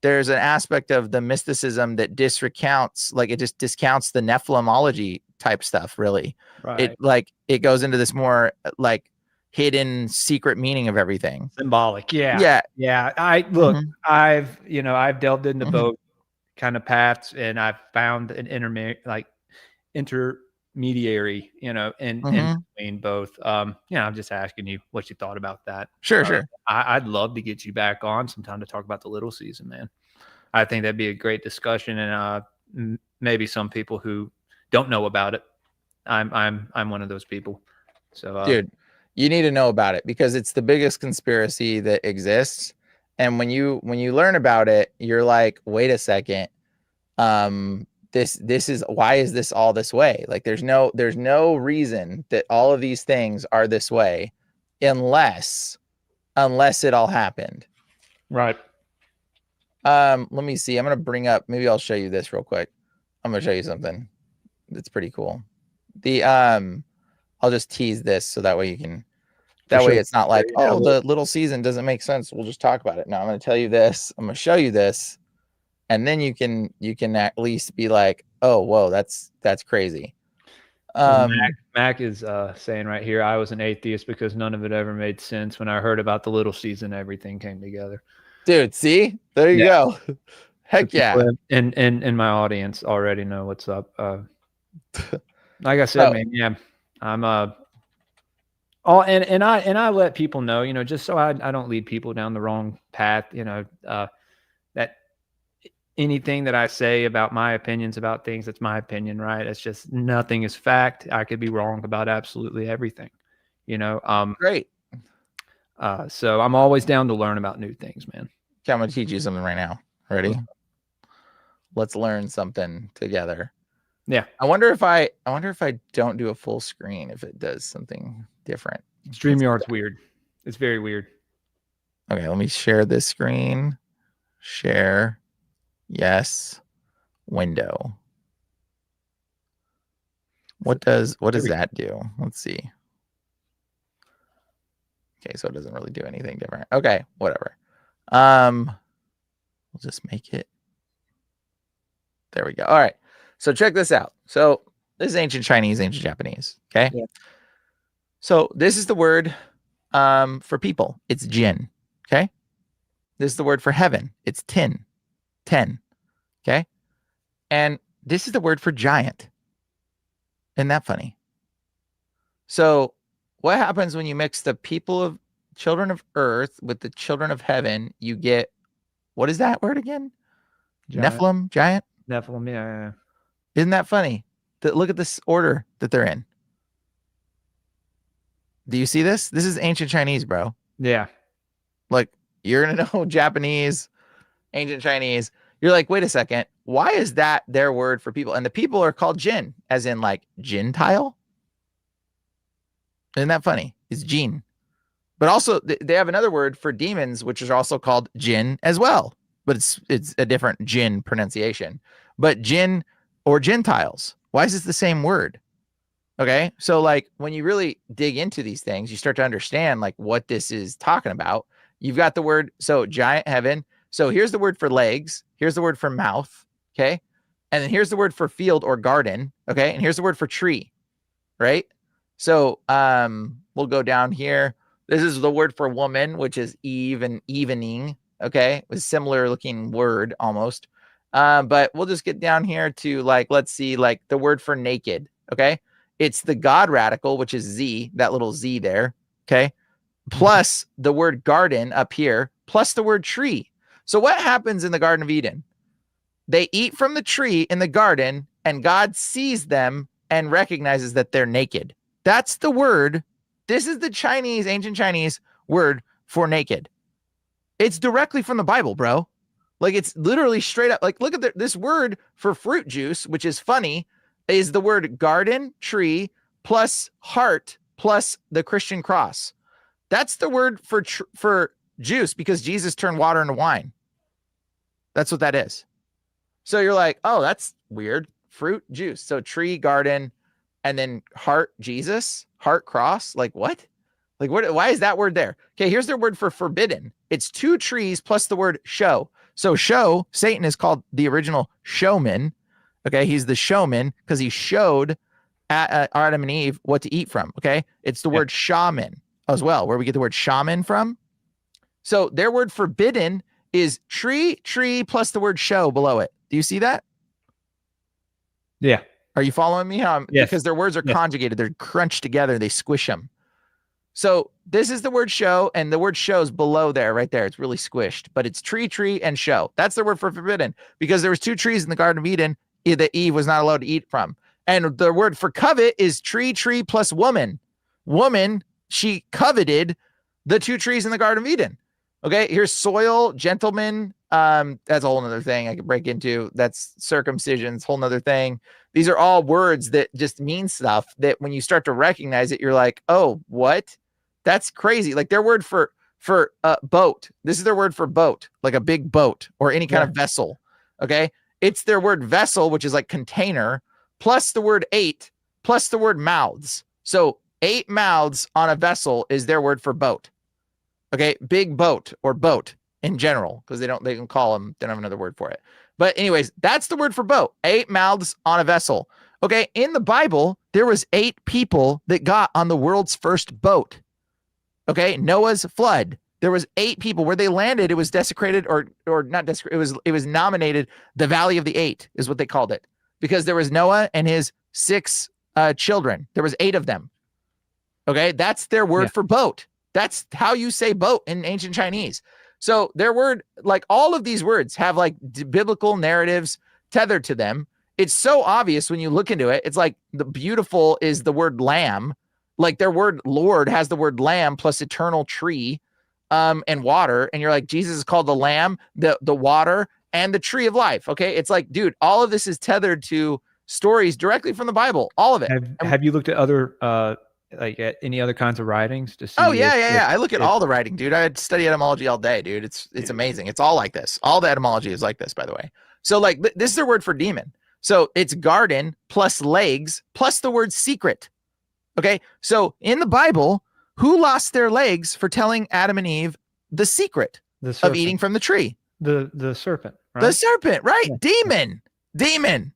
there's an aspect of the mysticism that discounts the Nephilimology type stuff, really. Right. It goes into this more like hidden secret meaning of everything. Symbolic. Yeah. I look, I've delved into both kind of paths and I've found an intermediary, you know, in between both. I'm just asking you what you thought about that. Sure. I'd love to get you back on sometime to talk about the little season, man. I think that'd be a great discussion, and maybe some people who don't know about it. I'm one of those people. So, dude, you need to know about it because it's the biggest conspiracy that exists. And when you learn about it, you're like, wait a second. This is, why is this all this way? Like there's no reason that all of these things are this way unless it all happened. Right. Let me see. I'm going to bring up, maybe I'll show you this real quick. I'm going to show you something that's pretty cool. I'll just tease this so that way it's not like, the little season doesn't make sense. We'll just talk about it. No, I'm going to tell you this. I'm going to show you this. And then you can at least be like, oh, whoa, that's crazy. Mac is saying right here, I was an atheist because none of it ever made sense. When I heard about the little season, everything came together. Dude, see? There you go. Heck yeah. And my audience already know what's up. Like I said, man, I'm and I let people know, you know, just so I don't lead people down the wrong path, you know, that anything that I say about my opinions about things, it's my opinion, right? It's just nothing is fact. I could be wrong about absolutely everything, Great. So I'm always down to learn about new things, man. Okay, I'm going to teach you something right now. Ready? Let's learn something together. Yeah. I wonder if I don't do a full screen, if it does something different. StreamYard's weird. It's very weird. Okay, let me share this screen. Share. Yes. Window. What does that do? Let's see. Okay, so it doesn't really do anything different. Okay, whatever. We'll just make it. There we go. All right. So check this out. So this is ancient Chinese, ancient Japanese. Okay. Yeah. So this is the word for people. It's jin. Okay. This is the word for heaven. It's tin. Okay. And this is the word for giant. Isn't that funny? So what happens when you mix the children of earth with the children of heaven? You get, what is that word again? Giant. Nephilim, giant? Nephilim, yeah. Isn't that funny? Look at this order that they're in. Do you see this? This is ancient Chinese, bro. Yeah. Like, you're going to know Japanese, ancient Chinese. You're like, wait a second. Why is that their word for people? And the people are called jin, as in like Gentile. Isn't that funny? It's jin. But also they have another word for demons, which is also called jin as well. But it's a different jin pronunciation. But jin or Gentiles. Why is this the same word? Okay. So like when you really dig into these things, you start to understand like what this is talking about. You've got the word, so giant heaven. So here's the word for legs. Here's the word for mouth. Okay. And then here's the word for field or garden. Okay. And here's the word for tree. Right. So we'll go down here. This is the word for woman, which is eve and evening. Okay. It's a similar looking word almost. But we'll just get down here to like, let's see, like the word for naked. Okay. It's the God radical, which is Z, that little Z there. Okay. Plus the word garden up here, plus the word tree. So what happens in the Garden of Eden? They eat from the tree in the garden and God sees them and recognizes that they're naked. That's the word. This is the Chinese, ancient Chinese word for naked. It's directly from the Bible, bro. Like it's literally straight up. Like look at this word for fruit juice, which is funny, is the word garden, tree, plus heart, plus the Christian cross. That's the word for juice because Jesus turned water into wine. That's what that is. So you're like, oh, that's weird. Fruit, juice. So tree, garden, and then heart, Jesus, heart, cross. Like what? Like what? Why is that word there? Okay, here's their word for forbidden. It's two trees plus the word show. So show, Satan is called the original showman. Okay, he's the showman because he showed Adam and Eve what to eat from. Okay, it's the word shaman as well, where we get the word shaman from. So their word forbidden is tree plus the word show below it. Do you see that? Yeah. Are you following me? Yes. Because their words are conjugated. They're crunched together. They squish them. So this is the word show, and the word show's below there, right there. It's really squished, but it's tree, and show. That's the word for forbidden because there was two trees in the Garden of Eden that Eve was not allowed to eat from. And the word for covet is tree plus woman. Woman, she coveted the two trees in the Garden of Eden. Okay, here's soil, gentleman. That's a whole nother thing I could break into. That's circumcision. It's a whole nother thing. These are all words that just mean stuff that when you start to recognize it, you're like, oh, what? That's crazy. Like their word for boat. This is their word for boat, like a big boat or any kind of vessel. Okay. It's their word vessel, which is like container, plus the word 8, plus the word mouths. So 8 mouths on a vessel is their word for boat. Okay. Big boat or boat in general, because they can call them, they don't have another word for it. But anyways, that's the word for boat. 8 mouths on a vessel. Okay. In the Bible, there was 8 people that got on the world's first boat. Okay. Noah's flood. There was 8 people where they landed. It was desecrated or not desecrated. It was nominated the Valley of the 8 is what they called it because there was Noah and his 6 children. There was 8 of them. Okay. That's their word for boat. That's how you say boat in ancient Chinese. So their word, like all of these words have like biblical narratives tethered to them. It's so obvious when you look into it. It's like the beautiful is the word lamb. Like their word Lord has the word lamb plus eternal tree and water. And you're like, Jesus is called the lamb, the water, and the tree of life. Okay. It's like, dude, all of this is tethered to stories directly from the Bible. All of it. Have you looked at other like at any other kinds of writings to see? Oh yeah. I look at all the writing, dude. I study etymology all day, dude. It's amazing. It's all like this. All the etymology is like this, by the way. So like this is their word for demon. So it's garden plus legs plus the word secret. Okay. So in the Bible, who lost their legs for telling Adam and Eve the secret of eating from the tree? The serpent. Right? The serpent, right? Yeah. Demon.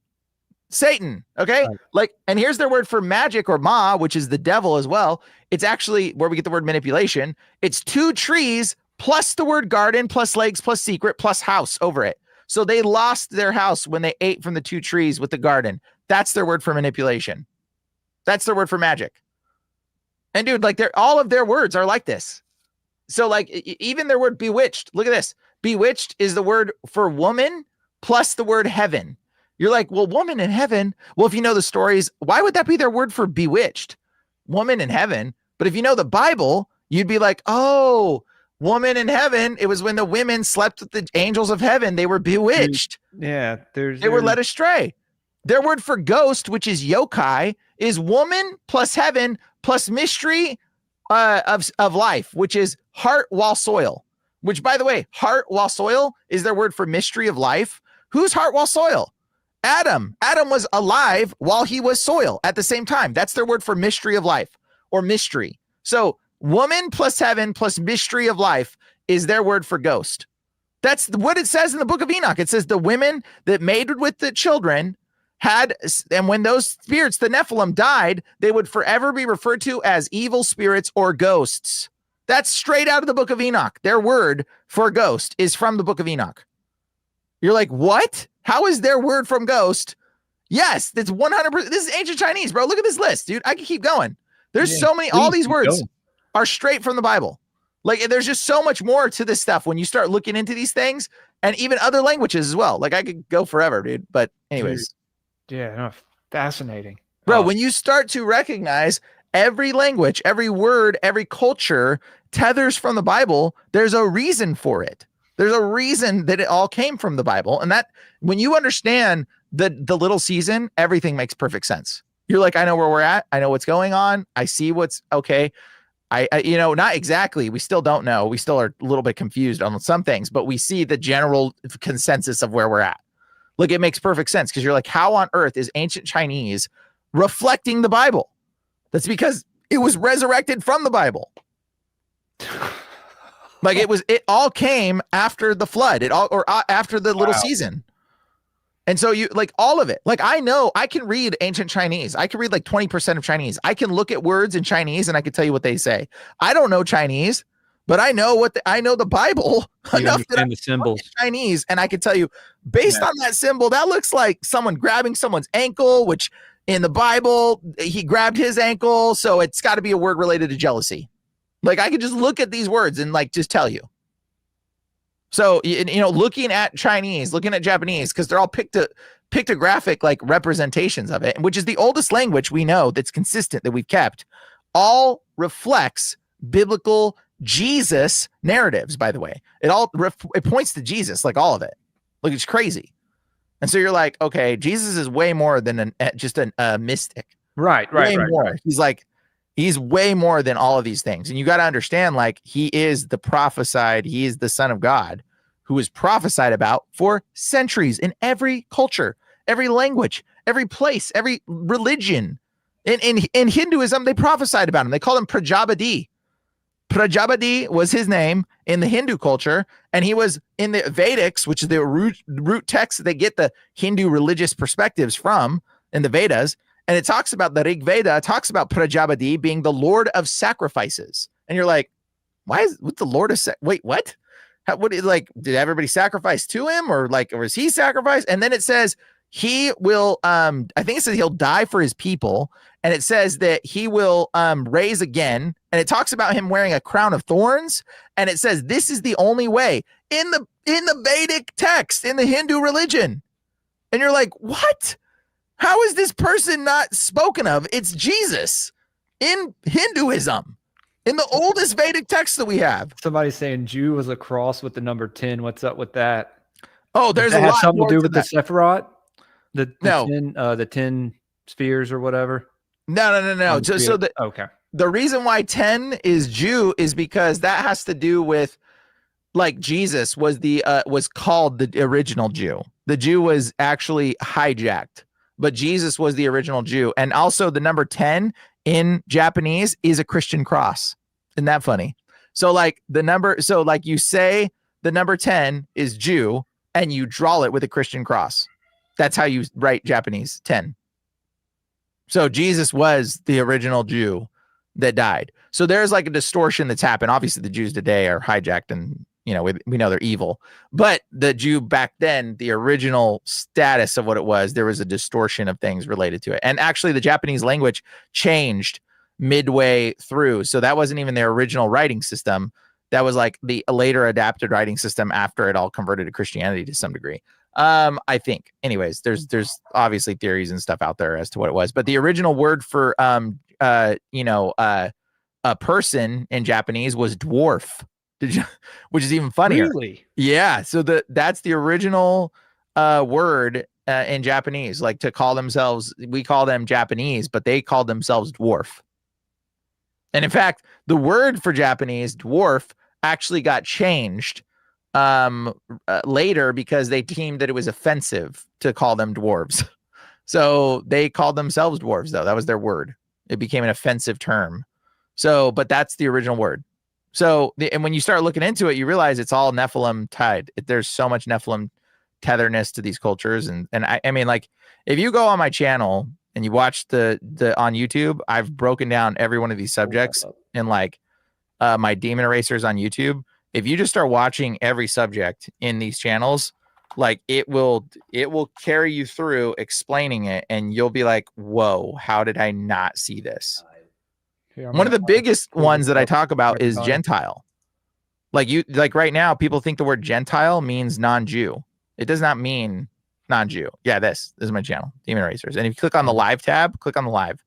Satan. Okay. Right. Like, and here's their word for magic or ma, which is the devil as well. It's actually where we get the word manipulation. It's two trees plus the word garden plus legs plus secret plus house over it. So they lost their house when they ate from the two trees with the garden. That's their word for manipulation. That's their word for magic. And dude, like all of their words are like this. So like even their word bewitched, look at this. Bewitched is the word for woman plus the word heaven. You're like, well, woman in heaven. Well, if you know the stories, why would that be their word for bewitched? Woman in heaven. But if you know the Bible, you'd be like, oh, woman in heaven. It was when the women slept with the angels of heaven. They were bewitched. Yeah. They were led astray. Their word for ghost, which is yokai, is woman plus heaven plus mystery of life, which is heart while soil, which, by the way, heart while soil is their word for mystery of life. Who's heart while soil? Adam. Adam was alive while he was soil at the same time. That's their word for mystery of life or mystery. So woman plus heaven plus mystery of life is their word for ghost. That's what it says in the book of Enoch. It says the women that mated with the children had, and when those spirits, the Nephilim, died, they would forever be referred to as evil spirits or ghosts. That's straight out of the book of Enoch. Their word for ghost is from the book of Enoch. You're like, what? How is their word from ghost? Yes, that's 100%. This is ancient Chinese, bro. Look at this list, dude. I can keep going. There's so many, all these words are straight from the Bible. Like there's just so much more to this stuff when you start looking into these things, and even other languages as well. Like I could go forever, dude. But anyways. Yeah, no, fascinating. Bro, when you start to recognize every language, every word, every culture tethers from the Bible, there's a reason for it. There's a reason that it all came from the Bible. And that when you understand the little season, everything makes perfect sense. You're like, I know where we're at. I know what's going on. I see what's okay. I not exactly. We still don't know. We still are a little bit confused on some things, but we see the general consensus of where we're at. Look, it makes perfect sense because you're like, how on earth is ancient Chinese reflecting the Bible? That's because it was resurrected from the Bible. Like it all came after the flood, after the little season. And so you like all of it. Like I know I can read ancient Chinese. I can read like 20% of Chinese. I can look at words in Chinese and I can tell you what they say. I don't know Chinese, but I know I know the Bible enough that I the symbols Chinese, and I can tell you based on that symbol, that looks like someone grabbing someone's ankle, which in the Bible, he grabbed his ankle. So it's got to be a word related to jealousy. Like I could just look at these words and like just tell you. So, looking at Chinese, looking at Japanese, because they're all pictographic like representations of it, which is the oldest language we know that's consistent that we've kept, all reflects biblical Jesus narratives, by the way. It points to Jesus, like all of it. Like it's crazy. And so you're like, okay, Jesus is way more than just a mystic. Right. More. He's way more than all of these things. And you got to understand, like, he is the prophesied, he is the Son of God who is prophesied about for centuries in every culture, every language, every place, every religion. In Hinduism, they prophesied about him. They called him Prajapati. Prajapati was his name in the Hindu culture, and he was in the Vedics, which is the root text they get the Hindu religious perspectives from in the Vedas. And it talks about the Rig Veda, talks about Prajapati being the Lord of sacrifices. And you're like, what's the Lord of wait, what? Did everybody sacrifice to him or was he sacrificed? And then it says he will, I think it says he'll die for his people and it says that he will raise again, and it talks about him wearing a crown of thorns, and it says this is the only way in the Vedic text in the Hindu religion. And you're like, what? How is this person not spoken of? It's Jesus in Hinduism, in the oldest Vedic text that we have. Somebody's saying Jew was a cross with the number 10. What's up with that? Oh, there's Does a that have lot something more to do to with that. the Sephiroth? No. The 10 spheres or whatever? No. So okay. the reason why 10 is Jew is because that has to do with, like, Jesus was called the original Jew. The Jew was actually hijacked, but Jesus was the original Jew. And also the number 10 in Japanese is a Christian cross. Isn't that funny? So like you say the number 10 is Jew and you draw it with a Christian cross. That's how you write Japanese 10. So Jesus was the original Jew that died. So there's like a distortion that's happened. Obviously the Jews today are hijacked and, you know, we know they're evil, but the Jew back then, the original status of what it was, there was a distortion of things related to it. And actually the Japanese language changed midway through. So that wasn't even their original writing system. That was like the later adapted writing system after it all converted to Christianity to some degree. I think anyways, there's obviously theories and stuff out there as to what it was, but the original word for, a person in Japanese was dwarf. Which is even funnier. Really? Yeah. So that's the original word in Japanese, like to call themselves, we call them Japanese, but they called themselves dwarf. And in fact, the word for Japanese, dwarf, actually got changed later because they deemed that it was offensive to call them dwarves. So they called themselves dwarves, though. That was their word. It became an offensive term. So, but that's the original word. So, and when you start looking into it, you realize it's all Nephilim tied. There's so much Nephilim tetherness to these cultures. And I mean, like, if you go on my channel and you watch the on YouTube, I've broken down every one of these subjects in like my Demon Erasers on YouTube. If you just start watching every subject in these channels, like it will carry you through explaining it. And you'll be like, whoa, how did I not see this? One of the biggest ones that I talk about is Gentile. Like right now, people think the word Gentile means non-Jew. It does not mean non-Jew. Yeah, this is my channel, Demon Erasers. And if you click on the live tab, click on the live.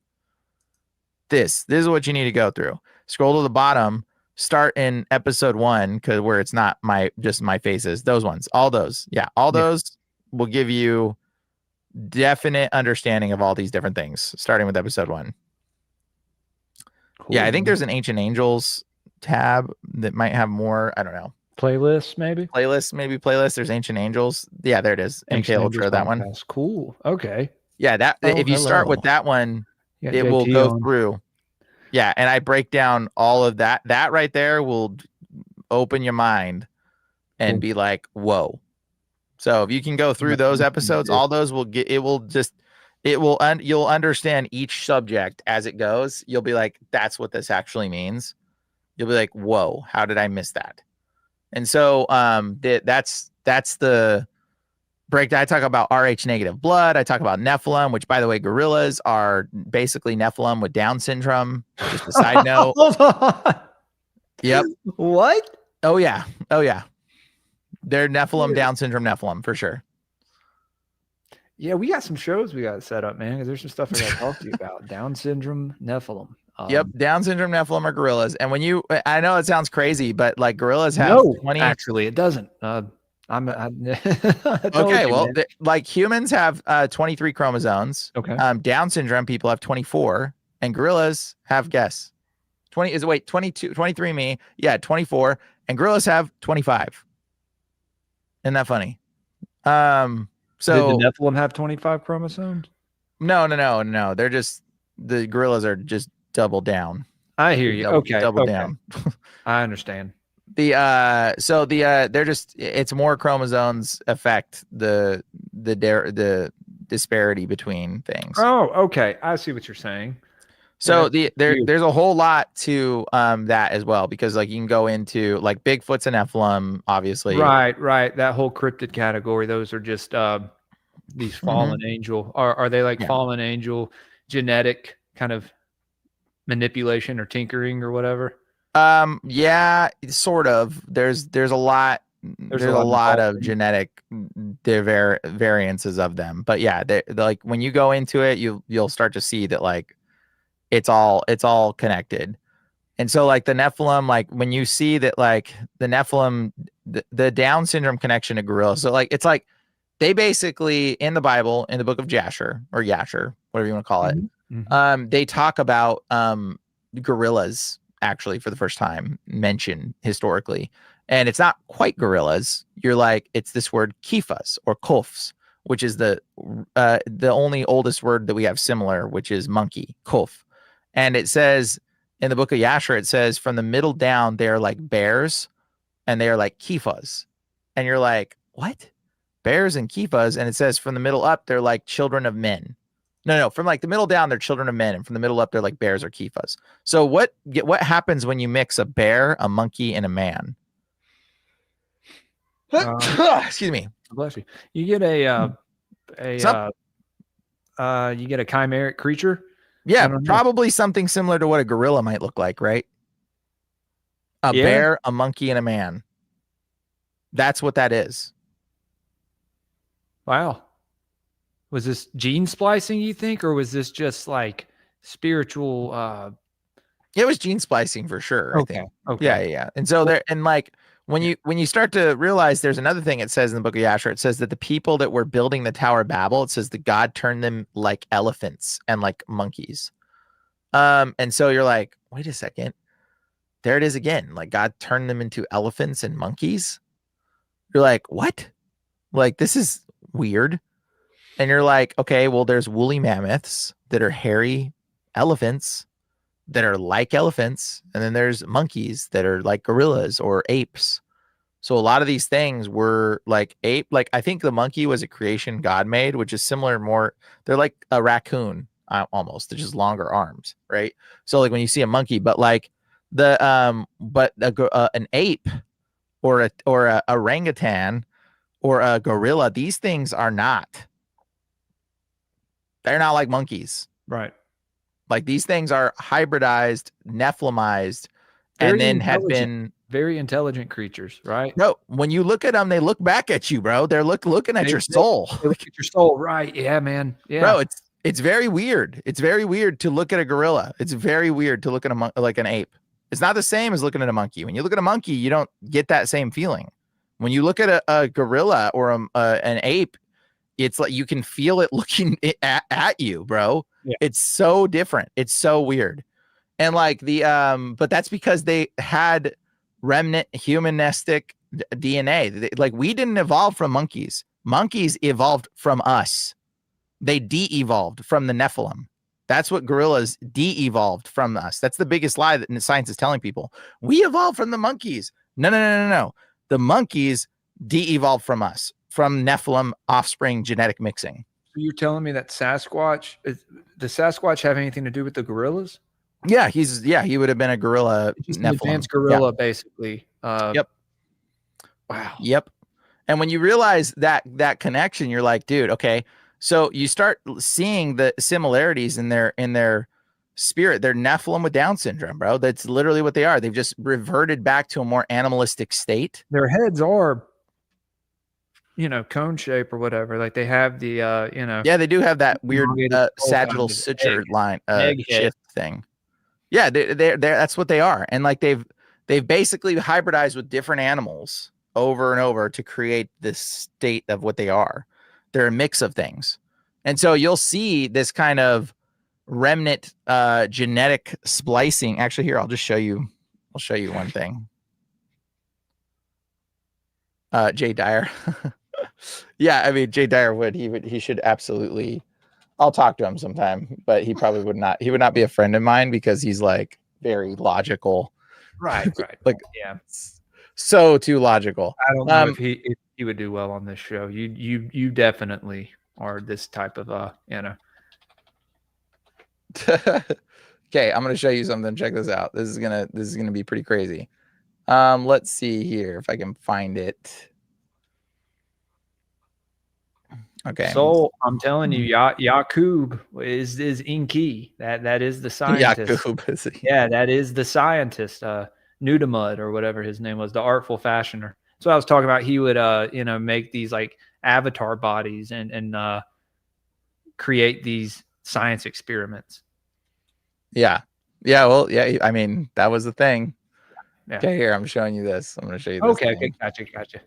This is what you need to go through. Scroll to the bottom, start in episode 1, where it's not just my faces. Those ones, all those. Yeah, all those will give you definite understanding of all these different things, starting with episode 1. Cool. Yeah, I think there's an Ancient Angels tab that might have more. I don't know. Playlist, maybe? Playlist. There's Ancient Angels. Yeah, there it is. MK Ultra, that one. Cool. Okay. Yeah, if you start with that one, it will go through. Yeah, and I break down all of that. That right there will open your mind and be like, whoa. So if you can go through those episodes, all those you'll understand each subject as it goes. You'll be like, that's what this actually means. You'll be like, whoa, how did I miss that? And so that's the breakdown. I talk about RH negative blood. I talk about Nephilim, which, by the way, gorillas are basically Nephilim with Down syndrome. Just a side note. Hold on. Yep. What? Oh yeah. They're Nephilim, Down syndrome Nephilim for sure. Yeah, we got some shows we got set up, man, because there's some stuff I got to talk to you about. Down syndrome, Nephilim. Yep, Down syndrome, Nephilim are gorillas. And I know it sounds crazy, but like gorillas have 20. Actually, it doesn't. Okay, well, like humans have 23 chromosomes. Okay. Down syndrome people have 24, and gorillas have 22, 23 me. Yeah, 24, and gorillas have 25. Isn't that funny? So did the Nephilim have 25 chromosomes? No. They're just, the gorillas are just double down. I hear you. Double down. I understand. They're just, it's more chromosomes affect the disparity between things. Oh, okay. I see what you're saying. So there's a whole lot to that as well, because like you can go into like Bigfoot's and Nephilim, obviously. Right. That whole cryptid category. Those are just these fallen angel. Are they like fallen angel genetic kind of manipulation or tinkering or whatever? Yeah, sort of. There's a lot. There's a lot of genetic variances of them. But yeah, like when you go into it, you'll start to see that like it's all connected. And so like the Nephilim, like when you see that like the Nephilim, the Down syndrome connection to gorillas. So like it's like they basically in the Bible, in the book of Jasher or Yasher, whatever you want to call it, they talk about gorillas actually for the first time mentioned historically. And it's not quite gorillas. You're like, it's this word kifas or kofs, which is the only oldest word that we have similar, which is monkey, kof. And it says in the book of Yasher, it says from the middle down, they're like bears and they are like kifas. And you're like, what? Bears and kifas? And it says from the middle up, they're like children of men. No, from like the middle down, they're children of men. And from the middle up, they're like bears or kifas. So what happens when you mix a bear, a monkey, and a man? Excuse me. Bless you. You get you get a chimeric creature. Yeah, probably something similar to what a gorilla might look like, right? A bear, a monkey, and a man. That's what that is. Wow. Was this gene splicing, you think, or was this just like spiritual? It was gene splicing for sure. Okay. I think. Okay. Yeah. And so there, and like when you start to realize, there's another thing it says in the book of Yasher. It says that the people that were building the Tower of Babel, it says that God turned them like elephants and like monkeys. And so you're like, wait a second, there it is again. Like God turned them into elephants and monkeys. You're like, what? Like this is weird. And you're like, okay, well, there's woolly mammoths that are hairy elephants that are like elephants. And then there's monkeys that are like gorillas or apes. So a lot of these things were like ape. Like I think the monkey was a creation God made, which is similar more. They're like a raccoon almost. They're just longer arms, right? So like when you see a monkey, but like an ape or a orangutan or a gorilla, these things are not. They're not like monkeys. Right. Like these things are hybridized, Nephilimized, and then have been very intelligent creatures, right? No, when you look at them, they look back at you, bro. They're looking at your soul. They look at your soul, right? Yeah, man. Yeah, bro. It's very weird. It's very weird to look at a gorilla. It's very weird to look at like an ape. It's not the same as looking at a monkey. When you look at a monkey, you don't get that same feeling. When you look at a gorilla or an ape, it's like you can feel it looking at you, bro. Yeah. It's so different. It's so weird. And like but that's because they had remnant humanistic DNA. Like we didn't evolve from monkeys. Monkeys evolved from us. They de-evolved from the Nephilim. That's what gorillas de-evolved from us. That's the biggest lie that science is telling people. We evolved from the monkeys. No. The monkeys de-evolved from us, from Nephilim offspring genetic mixing. So you're telling me that Sasquatch, does Sasquatch have anything to do with the gorillas? Yeah, he would have been a gorilla. Just an advanced gorilla, basically. Yep. Wow. Yep. And when you realize that connection, you're like, dude, okay. So you start seeing the similarities in their spirit. They're Nephilim with Down syndrome, bro. That's literally what they are. They've just reverted back to a more animalistic state. Their heads are, cone shape or whatever. Like they have the, Yeah, they do have that weird sagittal suture line shift thing. Yeah, they're that's what they are. And like they've basically hybridized with different animals over and over to create this state of what they are. They're a mix of things. And so you'll see this kind of remnant genetic splicing. Actually, here, I'll show you one thing. Jay Dyer. Yeah, I mean, Jay Dyer he should absolutely, I'll talk to him sometime, but he probably would not. He would not be a friend of mine because he's like very logical. Right. Like, yeah, so too logical. I don't know if he would do well on this show. You definitely are this type of Okay, I'm gonna show you something. Check this out. This is gonna be pretty crazy. Let's see here if I can find it. Okay. So I'm telling you, Yakub is Inky. That is the scientist. Yakub is Yeah, that is the scientist. Nudamud or whatever his name was, the artful fashioner. So I was talking about. He would make these like avatar bodies and create these science experiments. Yeah. Yeah. Well, yeah. I mean, that was the thing. Yeah. Okay, here, I'm showing you this. I'm going to show you this. Okay, thing. gotcha.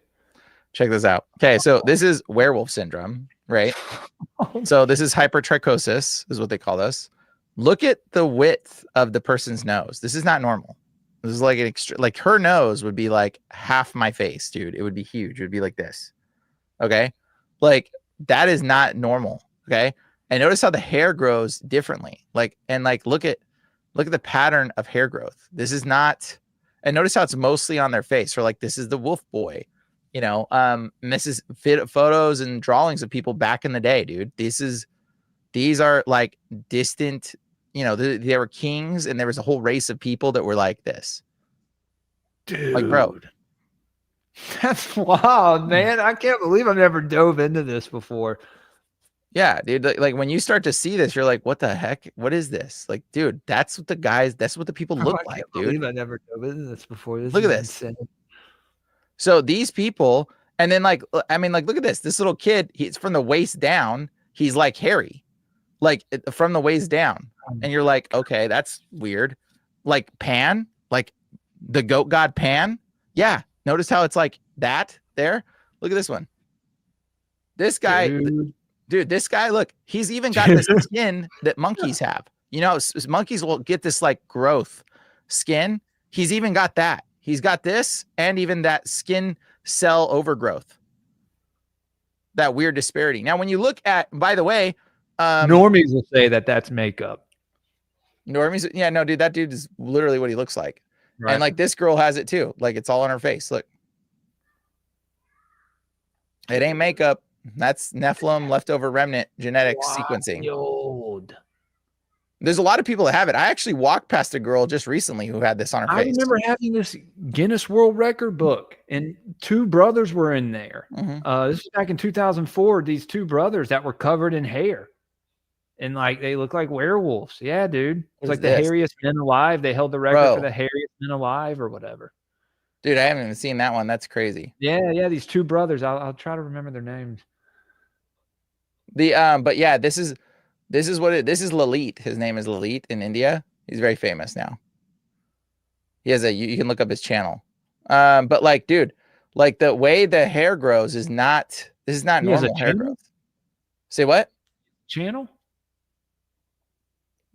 Check this out. Okay, so this is werewolf syndrome, right? So this is hypertrichosis, is what they call this. Look at the width of the person's nose. This is not normal. This is like an like her nose would be like half my face, dude. It would be huge. It would be like this. Okay, like that is not normal. Okay, and notice how the hair grows differently. Like look at the pattern of hair growth. This is not. And notice how it's mostly on their face. Or like this is the wolf boy. And this is photos and drawings of people back in the day, dude. These are like distant, they were kings and there was a whole race of people that were like this. Dude. Like, bro. That's wild, man. I can't believe I've never dove into this before. Yeah, dude. Like when you start to see this, you're like, what the heck? What is this? Like, dude, that's what the people look like, dude. I can't believe I never dove into this before. Look at this. Insane. So these people, and then look at this. This little kid, he's from the waist down. He's like hairy, like from the waist down. And you're like, okay, that's weird. Like Pan, like the goat god Pan. Yeah. Notice how it's like that there. Look at this one. This guy, dude, this guy, look, he's even got this skin that monkeys have. Monkeys will get this like growth skin. He's even got that. He's got this and even that skin cell overgrowth. That weird disparity. Now, when you look at, by the way, normies will say that that's makeup. Normies, yeah, no, dude, that dude is literally what he looks like. Right. And like this girl has it too. Like it's all on her face. Look. It ain't makeup. That's Nephilim leftover remnant genetic sequencing. There's a lot of people that have it. I actually walked past a girl just recently who had this on her face. I remember having this Guinness World Record book, and two brothers were in there. Mm-hmm. This was back in 2004. These two brothers that were covered in hair, and like they look like werewolves. Yeah, dude. It's like the hairiest men alive. They held the record for the hairiest men alive, or whatever. Dude, I haven't even seen that one. That's crazy. Yeah. These two brothers. I'll try to remember their names. But yeah, this is Lalit. His name is Lalit in India. He's very famous now. He has you can look up his channel. But like, dude, like the way the hair grows is not, this is not normal hair growth. Say what? Channel?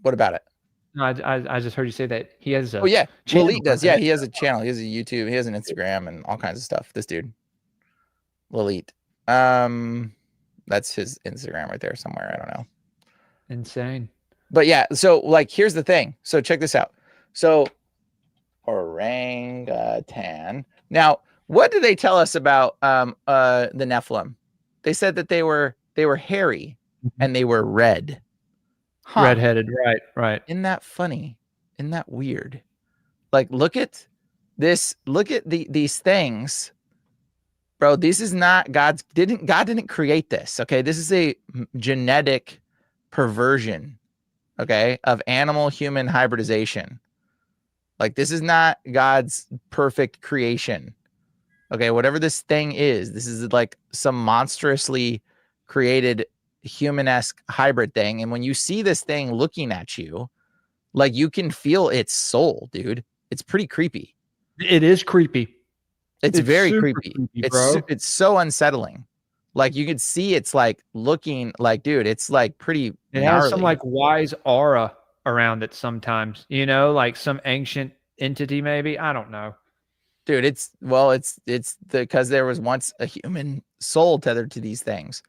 What about it? No, I just heard you say that he has a Lalit does. Yeah, he has a channel. He has a YouTube. He has an Instagram and all kinds of stuff. This dude. Lalit. That's his Instagram right there somewhere. I don't know. Insane. But yeah, so like here's the thing. So check this out. So orangutan. Now, what did they tell us about the Nephilim? They said that they were hairy and they were red. Huh. Redheaded, right. Isn't that funny? Isn't that weird? Like look at this, look at these things. Bro, this is not God didn't create this. Okay. This is a genetic perversion, okay, of animal human hybridization. Like this is not God's perfect creation. Okay, whatever this thing is, this is like some monstrously created human-esque hybrid thing. And when you see this thing looking at you, like you can feel its soul, dude. It's pretty creepy. It is creepy. It's very creepy. It's so unsettling. Like you could see it's like looking like, dude, it's like pretty gnarly. Has some like wise aura around it sometimes, like some ancient entity maybe. I don't know. Dude, it's because there was once a human soul tethered to these things.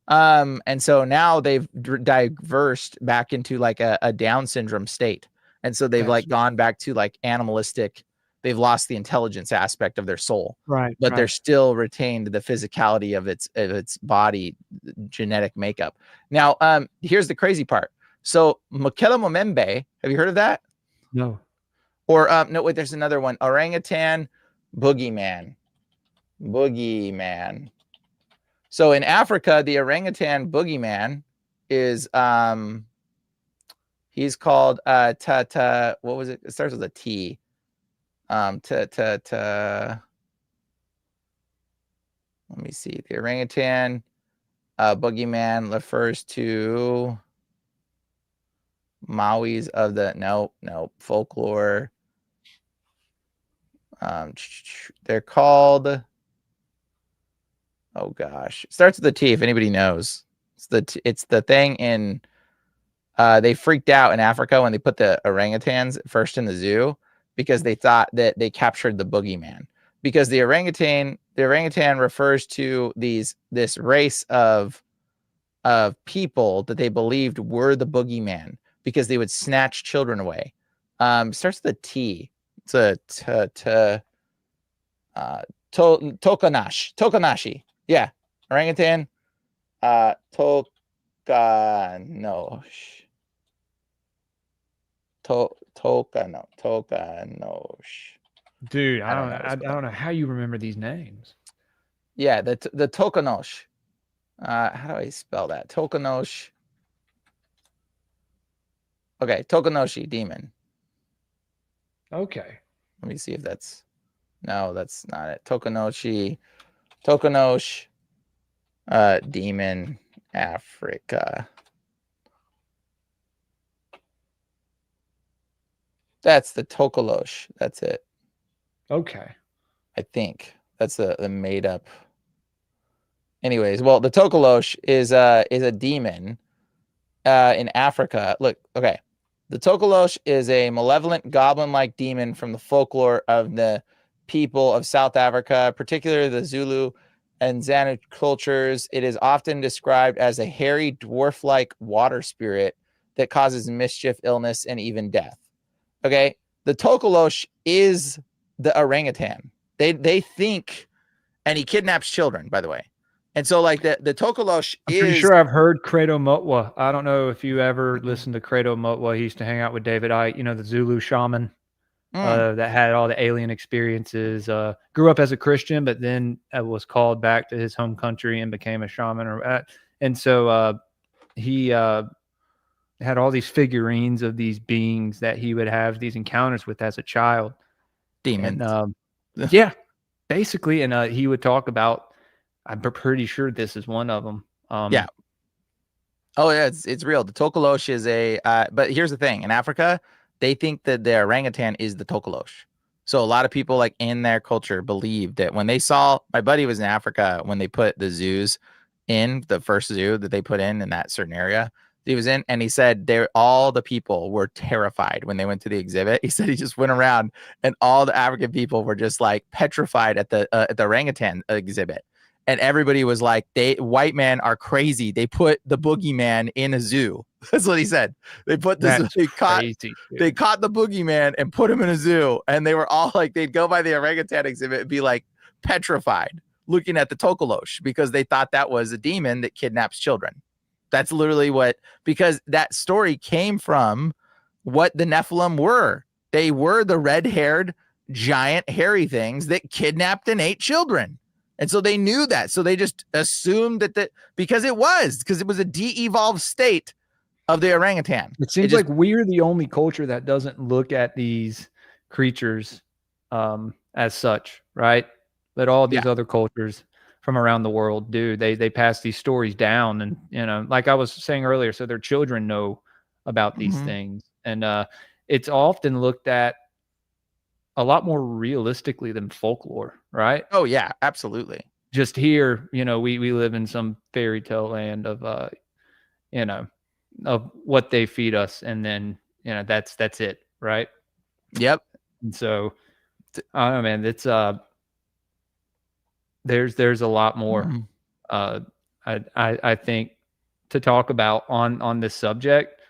And so now they've diversed back into like a Down syndrome state. And so they've like gone back to like animalistic. They've lost the intelligence aspect of their soul, right? But they're still retained the physicality of its body, genetic makeup. Now, here's the crazy part. So, Mokele Momembe, have you heard of that? No. Or no, wait. There's another one. Orangutan boogeyman. So in Africa, the orangutan boogeyman is he's called what was it? It starts with a T. Let me see. The orangutan boogeyman refers to Maui's of the folklore. They're called. Oh gosh, it starts with a T. If anybody knows, it's the thing in. They freaked out in Africa when they put the orangutans first in the zoo because they thought that they captured the boogeyman. Because the orangutan refers to this race of people that they believed were the boogeyman because they would snatch children away. Starts with a T. It's a Tokanashi. Yeah, orangutan. Tokanosh. Tokanosh. Dude, I don't I don't know how you remember these names. Yeah, the Tokanosh. How do I spell that? Tokanosh. Okay, Tokanoshi demon. Okay. Let me see if that's. No, that's not it. Tokanosh, demon, Africa. That's the Tokolosh. That's it. Okay. I think that's the made up. Anyways, well, the Tokolosh is a demon in Africa. Look, okay. The Tokolosh is a malevolent goblin-like demon from the folklore of the people of South Africa, particularly the Zulu and Zanu cultures. It is often described as a hairy dwarf-like water spirit that causes mischief, illness, and even death. Okay, the Tokolosh is the orangutan. They think, and he kidnaps children, by the way. And so, like the Tokolosh I'm is. pretty sure I've heard Credo Motwa. I don't know if you ever listened to Credo Motwa. He used to hang out with David Icke, the Zulu shaman that had all the alien experiences. Grew up as a Christian, but then was called back to his home country and became a shaman. And so he had all these figurines of these beings that he would have these encounters with as a child. Demons. And, yeah, basically. And he would talk about. I'm pretty sure this is one of them. Yeah. Oh yeah, it's real. The Tokolosh is but here's the thing. In Africa, they think that the orangutan is the Tokolosh. So a lot of people like in their culture believe that when they saw, my buddy was in Africa when they put the zoos in, the first zoo that they put in that certain area he was in, and he said all the people were terrified when they went to the exhibit. He said he just went around and all the African people were just like petrified at the orangutan exhibit. And everybody was like, white men are crazy. They put the boogeyman in a zoo. That's what he said. They put this. They caught the boogeyman and put him in a zoo. And they were all like, they'd go by the orangutan exhibit and be like petrified, looking at the Tokolosh because they thought that was a demon that kidnaps children. That's literally because that story came from what the Nephilim were. They were the red-haired, giant, hairy things that kidnapped and ate children. And so they knew that. So they just assumed because it was a de-evolved state of the orangutan. It seems like we're the only culture that doesn't look at these creatures as such, right? But all these other cultures from around the world do. They pass these stories down, and like I was saying earlier, so their children know about these things, and it's often looked at a lot more realistically than folklore, right? Oh yeah, absolutely. Just here, we live in some fairy tale land of of what they feed us, and then that's it, right? Yep. And so I don't know, man, it's there's a lot more I think to talk about on this subject.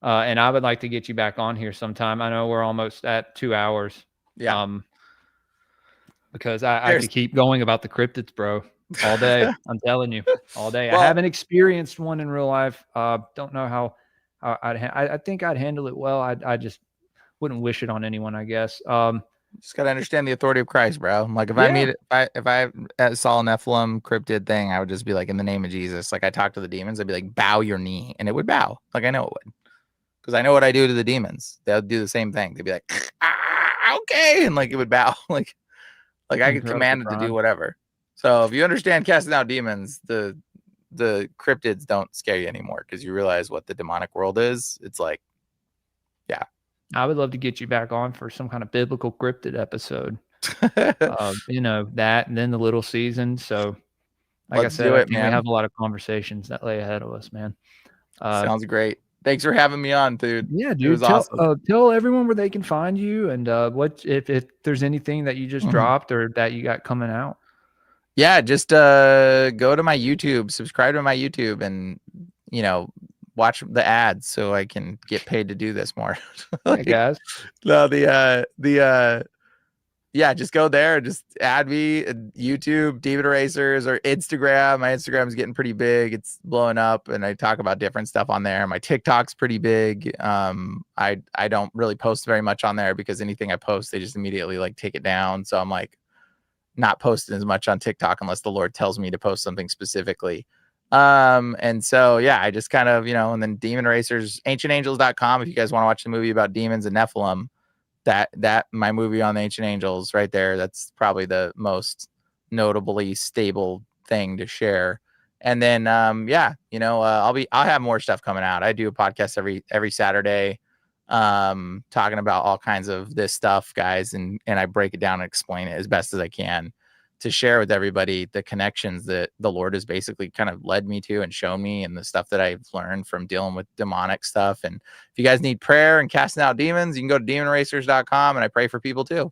And I would like to get you back on here sometime. I know we're almost at 2 hours. Yeah. Because I could keep going about the cryptids, bro, all day. I'm telling you, all day. Well, I haven't experienced one in real life. Don't know how I think I'd handle it well. I just wouldn't wish it on anyone, I guess. Just gotta understand the authority of Christ, bro. Like if I saw a Nephilim cryptid thing, I would just be like, in the name of Jesus. Like I talk to the demons, I'd be like, bow your knee, and it would bow. Like I know it would, because I know what I do to the demons. They'll do the same thing. They'd be like, okay, and like it would bow. like I could command it to do whatever. So if you understand casting out demons, the cryptids don't scare you anymore because you realize what the demonic world is. It's like, yeah. I would love to get you back on for some kind of biblical cryptid episode. You know, that and then the little season. So like Let's I said, do I it, think we man. have a lot of conversations that lay ahead of us, man. Sounds great. Thanks for having me on, dude. Yeah, dude. It was awesome. Tell everyone where they can find you and what if there's anything that you just dropped or that you got coming out. Yeah, just go to my YouTube, subscribe to my YouTube, and watch the ads so I can get paid to do this more. Hey guys. No, just go there, just add me YouTube, Demon Erasers, or Instagram. My Instagram is getting pretty big. It's blowing up, and I talk about different stuff on there. My TikTok's pretty big. I don't really post very much on there because anything I post, they just immediately like take it down. So I'm like not posting as much on TikTok unless the Lord tells me to post something specifically. And so, yeah, I just kind of, and then Demon Erasers, ancientangels.com. If you guys want to watch the movie about demons and Nephilim, that my movie on the Ancient Angels right there, that's probably the most notably stable thing to share. And then, I'll have more stuff coming out. I do a podcast every Saturday, talking about all kinds of this stuff, guys. And I break it down and explain it as best as I can to share with everybody the connections that the Lord has basically kind of led me to and shown me, and the stuff that I've learned from dealing with demonic stuff. And if you guys need prayer and casting out demons, you can go to demonerasers.com, and I pray for people too.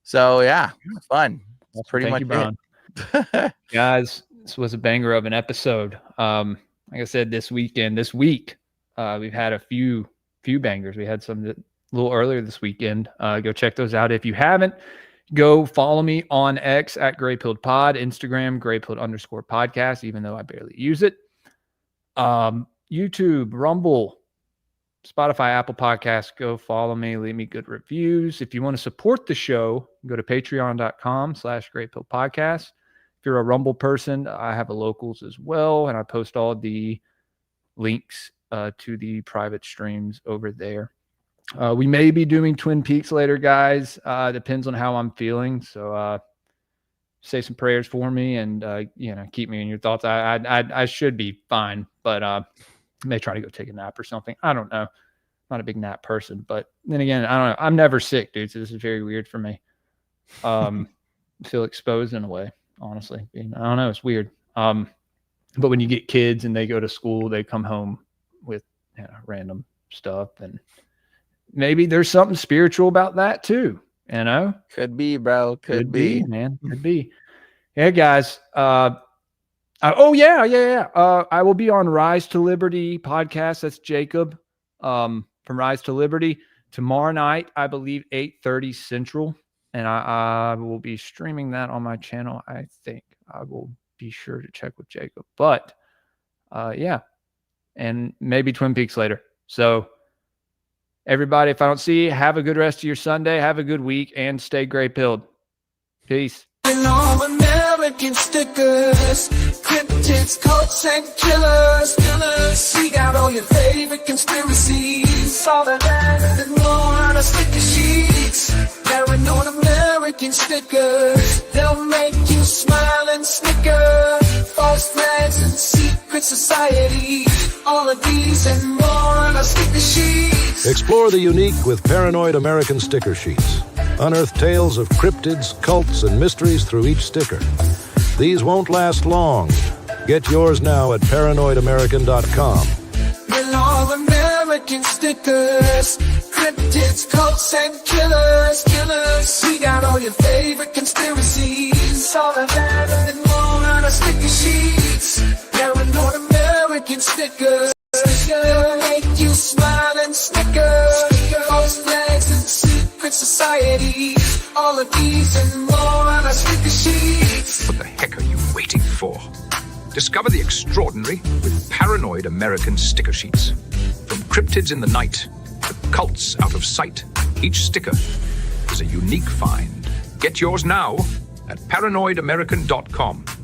So yeah, it's fun. That's pretty much it. Guys, this was a banger of an episode. Like I said, this week, we've had a few bangers. We had some a little earlier this weekend. Go check those out. If you haven't, go follow me on X at GrayPilled Pod, Instagram, GrayPilled_podcast, even though I barely use it. YouTube, Rumble, Spotify, Apple Podcasts, go follow me, leave me good reviews. If you want to support the show, go to patreon.com/GrayPilledPodcast. If you're a Rumble person, I have a locals as well, and I post all the links to the private streams over there. We may be doing Twin Peaks later, guys. Depends on how I'm feeling. So say some prayers for me and, keep me in your thoughts. I should be fine, but I may try to go take a nap or something. I don't know. I'm not a big nap person, but then again, I don't know. I'm never sick, dude. So this is very weird for me. Feel exposed in a way, honestly. I don't know. It's weird. But when you get kids and they go to school, they come home with random stuff, and maybe there's something spiritual about that too. Could be, bro. Could be, man. Could be. Yeah, guys. I will be on Rise to Liberty podcast. That's Jacob from Rise to Liberty tomorrow night, I believe 8:30 Central, and I will be streaming that on my channel. I think I will be sure to check with Jacob, but and maybe Twin Peaks later. So everybody, if I don't see you, have a good rest of your Sunday. Have a good week and stay gray-pilled. Peace. American stickers, cryptids, cults, and killers. We got all your favorite conspiracies. All the land and more on our sticker sheets. Paranoid American stickers, they'll make you smile and snicker. False flags and secret society. All of these and more on our sticker sheets. Explore the unique with Paranoid American sticker sheets. Unearth tales of cryptids, cults, and mysteries through each sticker. These won't last long. Get yours now at paranoidamerican.com. We're all American stickers, cryptids, cults, and killers. We got all your favorite conspiracies. All of that and more on our sticker sheets. Paranoid American stickers, they'll make you smile and snicker. False flags and secret society. All of these and more on our sticker sheets. What the heck are you waiting for? Discover the extraordinary with Paranoid American sticker sheets. From cryptids in the night to cults out of sight, each sticker is is a unique find. Get yours now at paranoidamerican.com.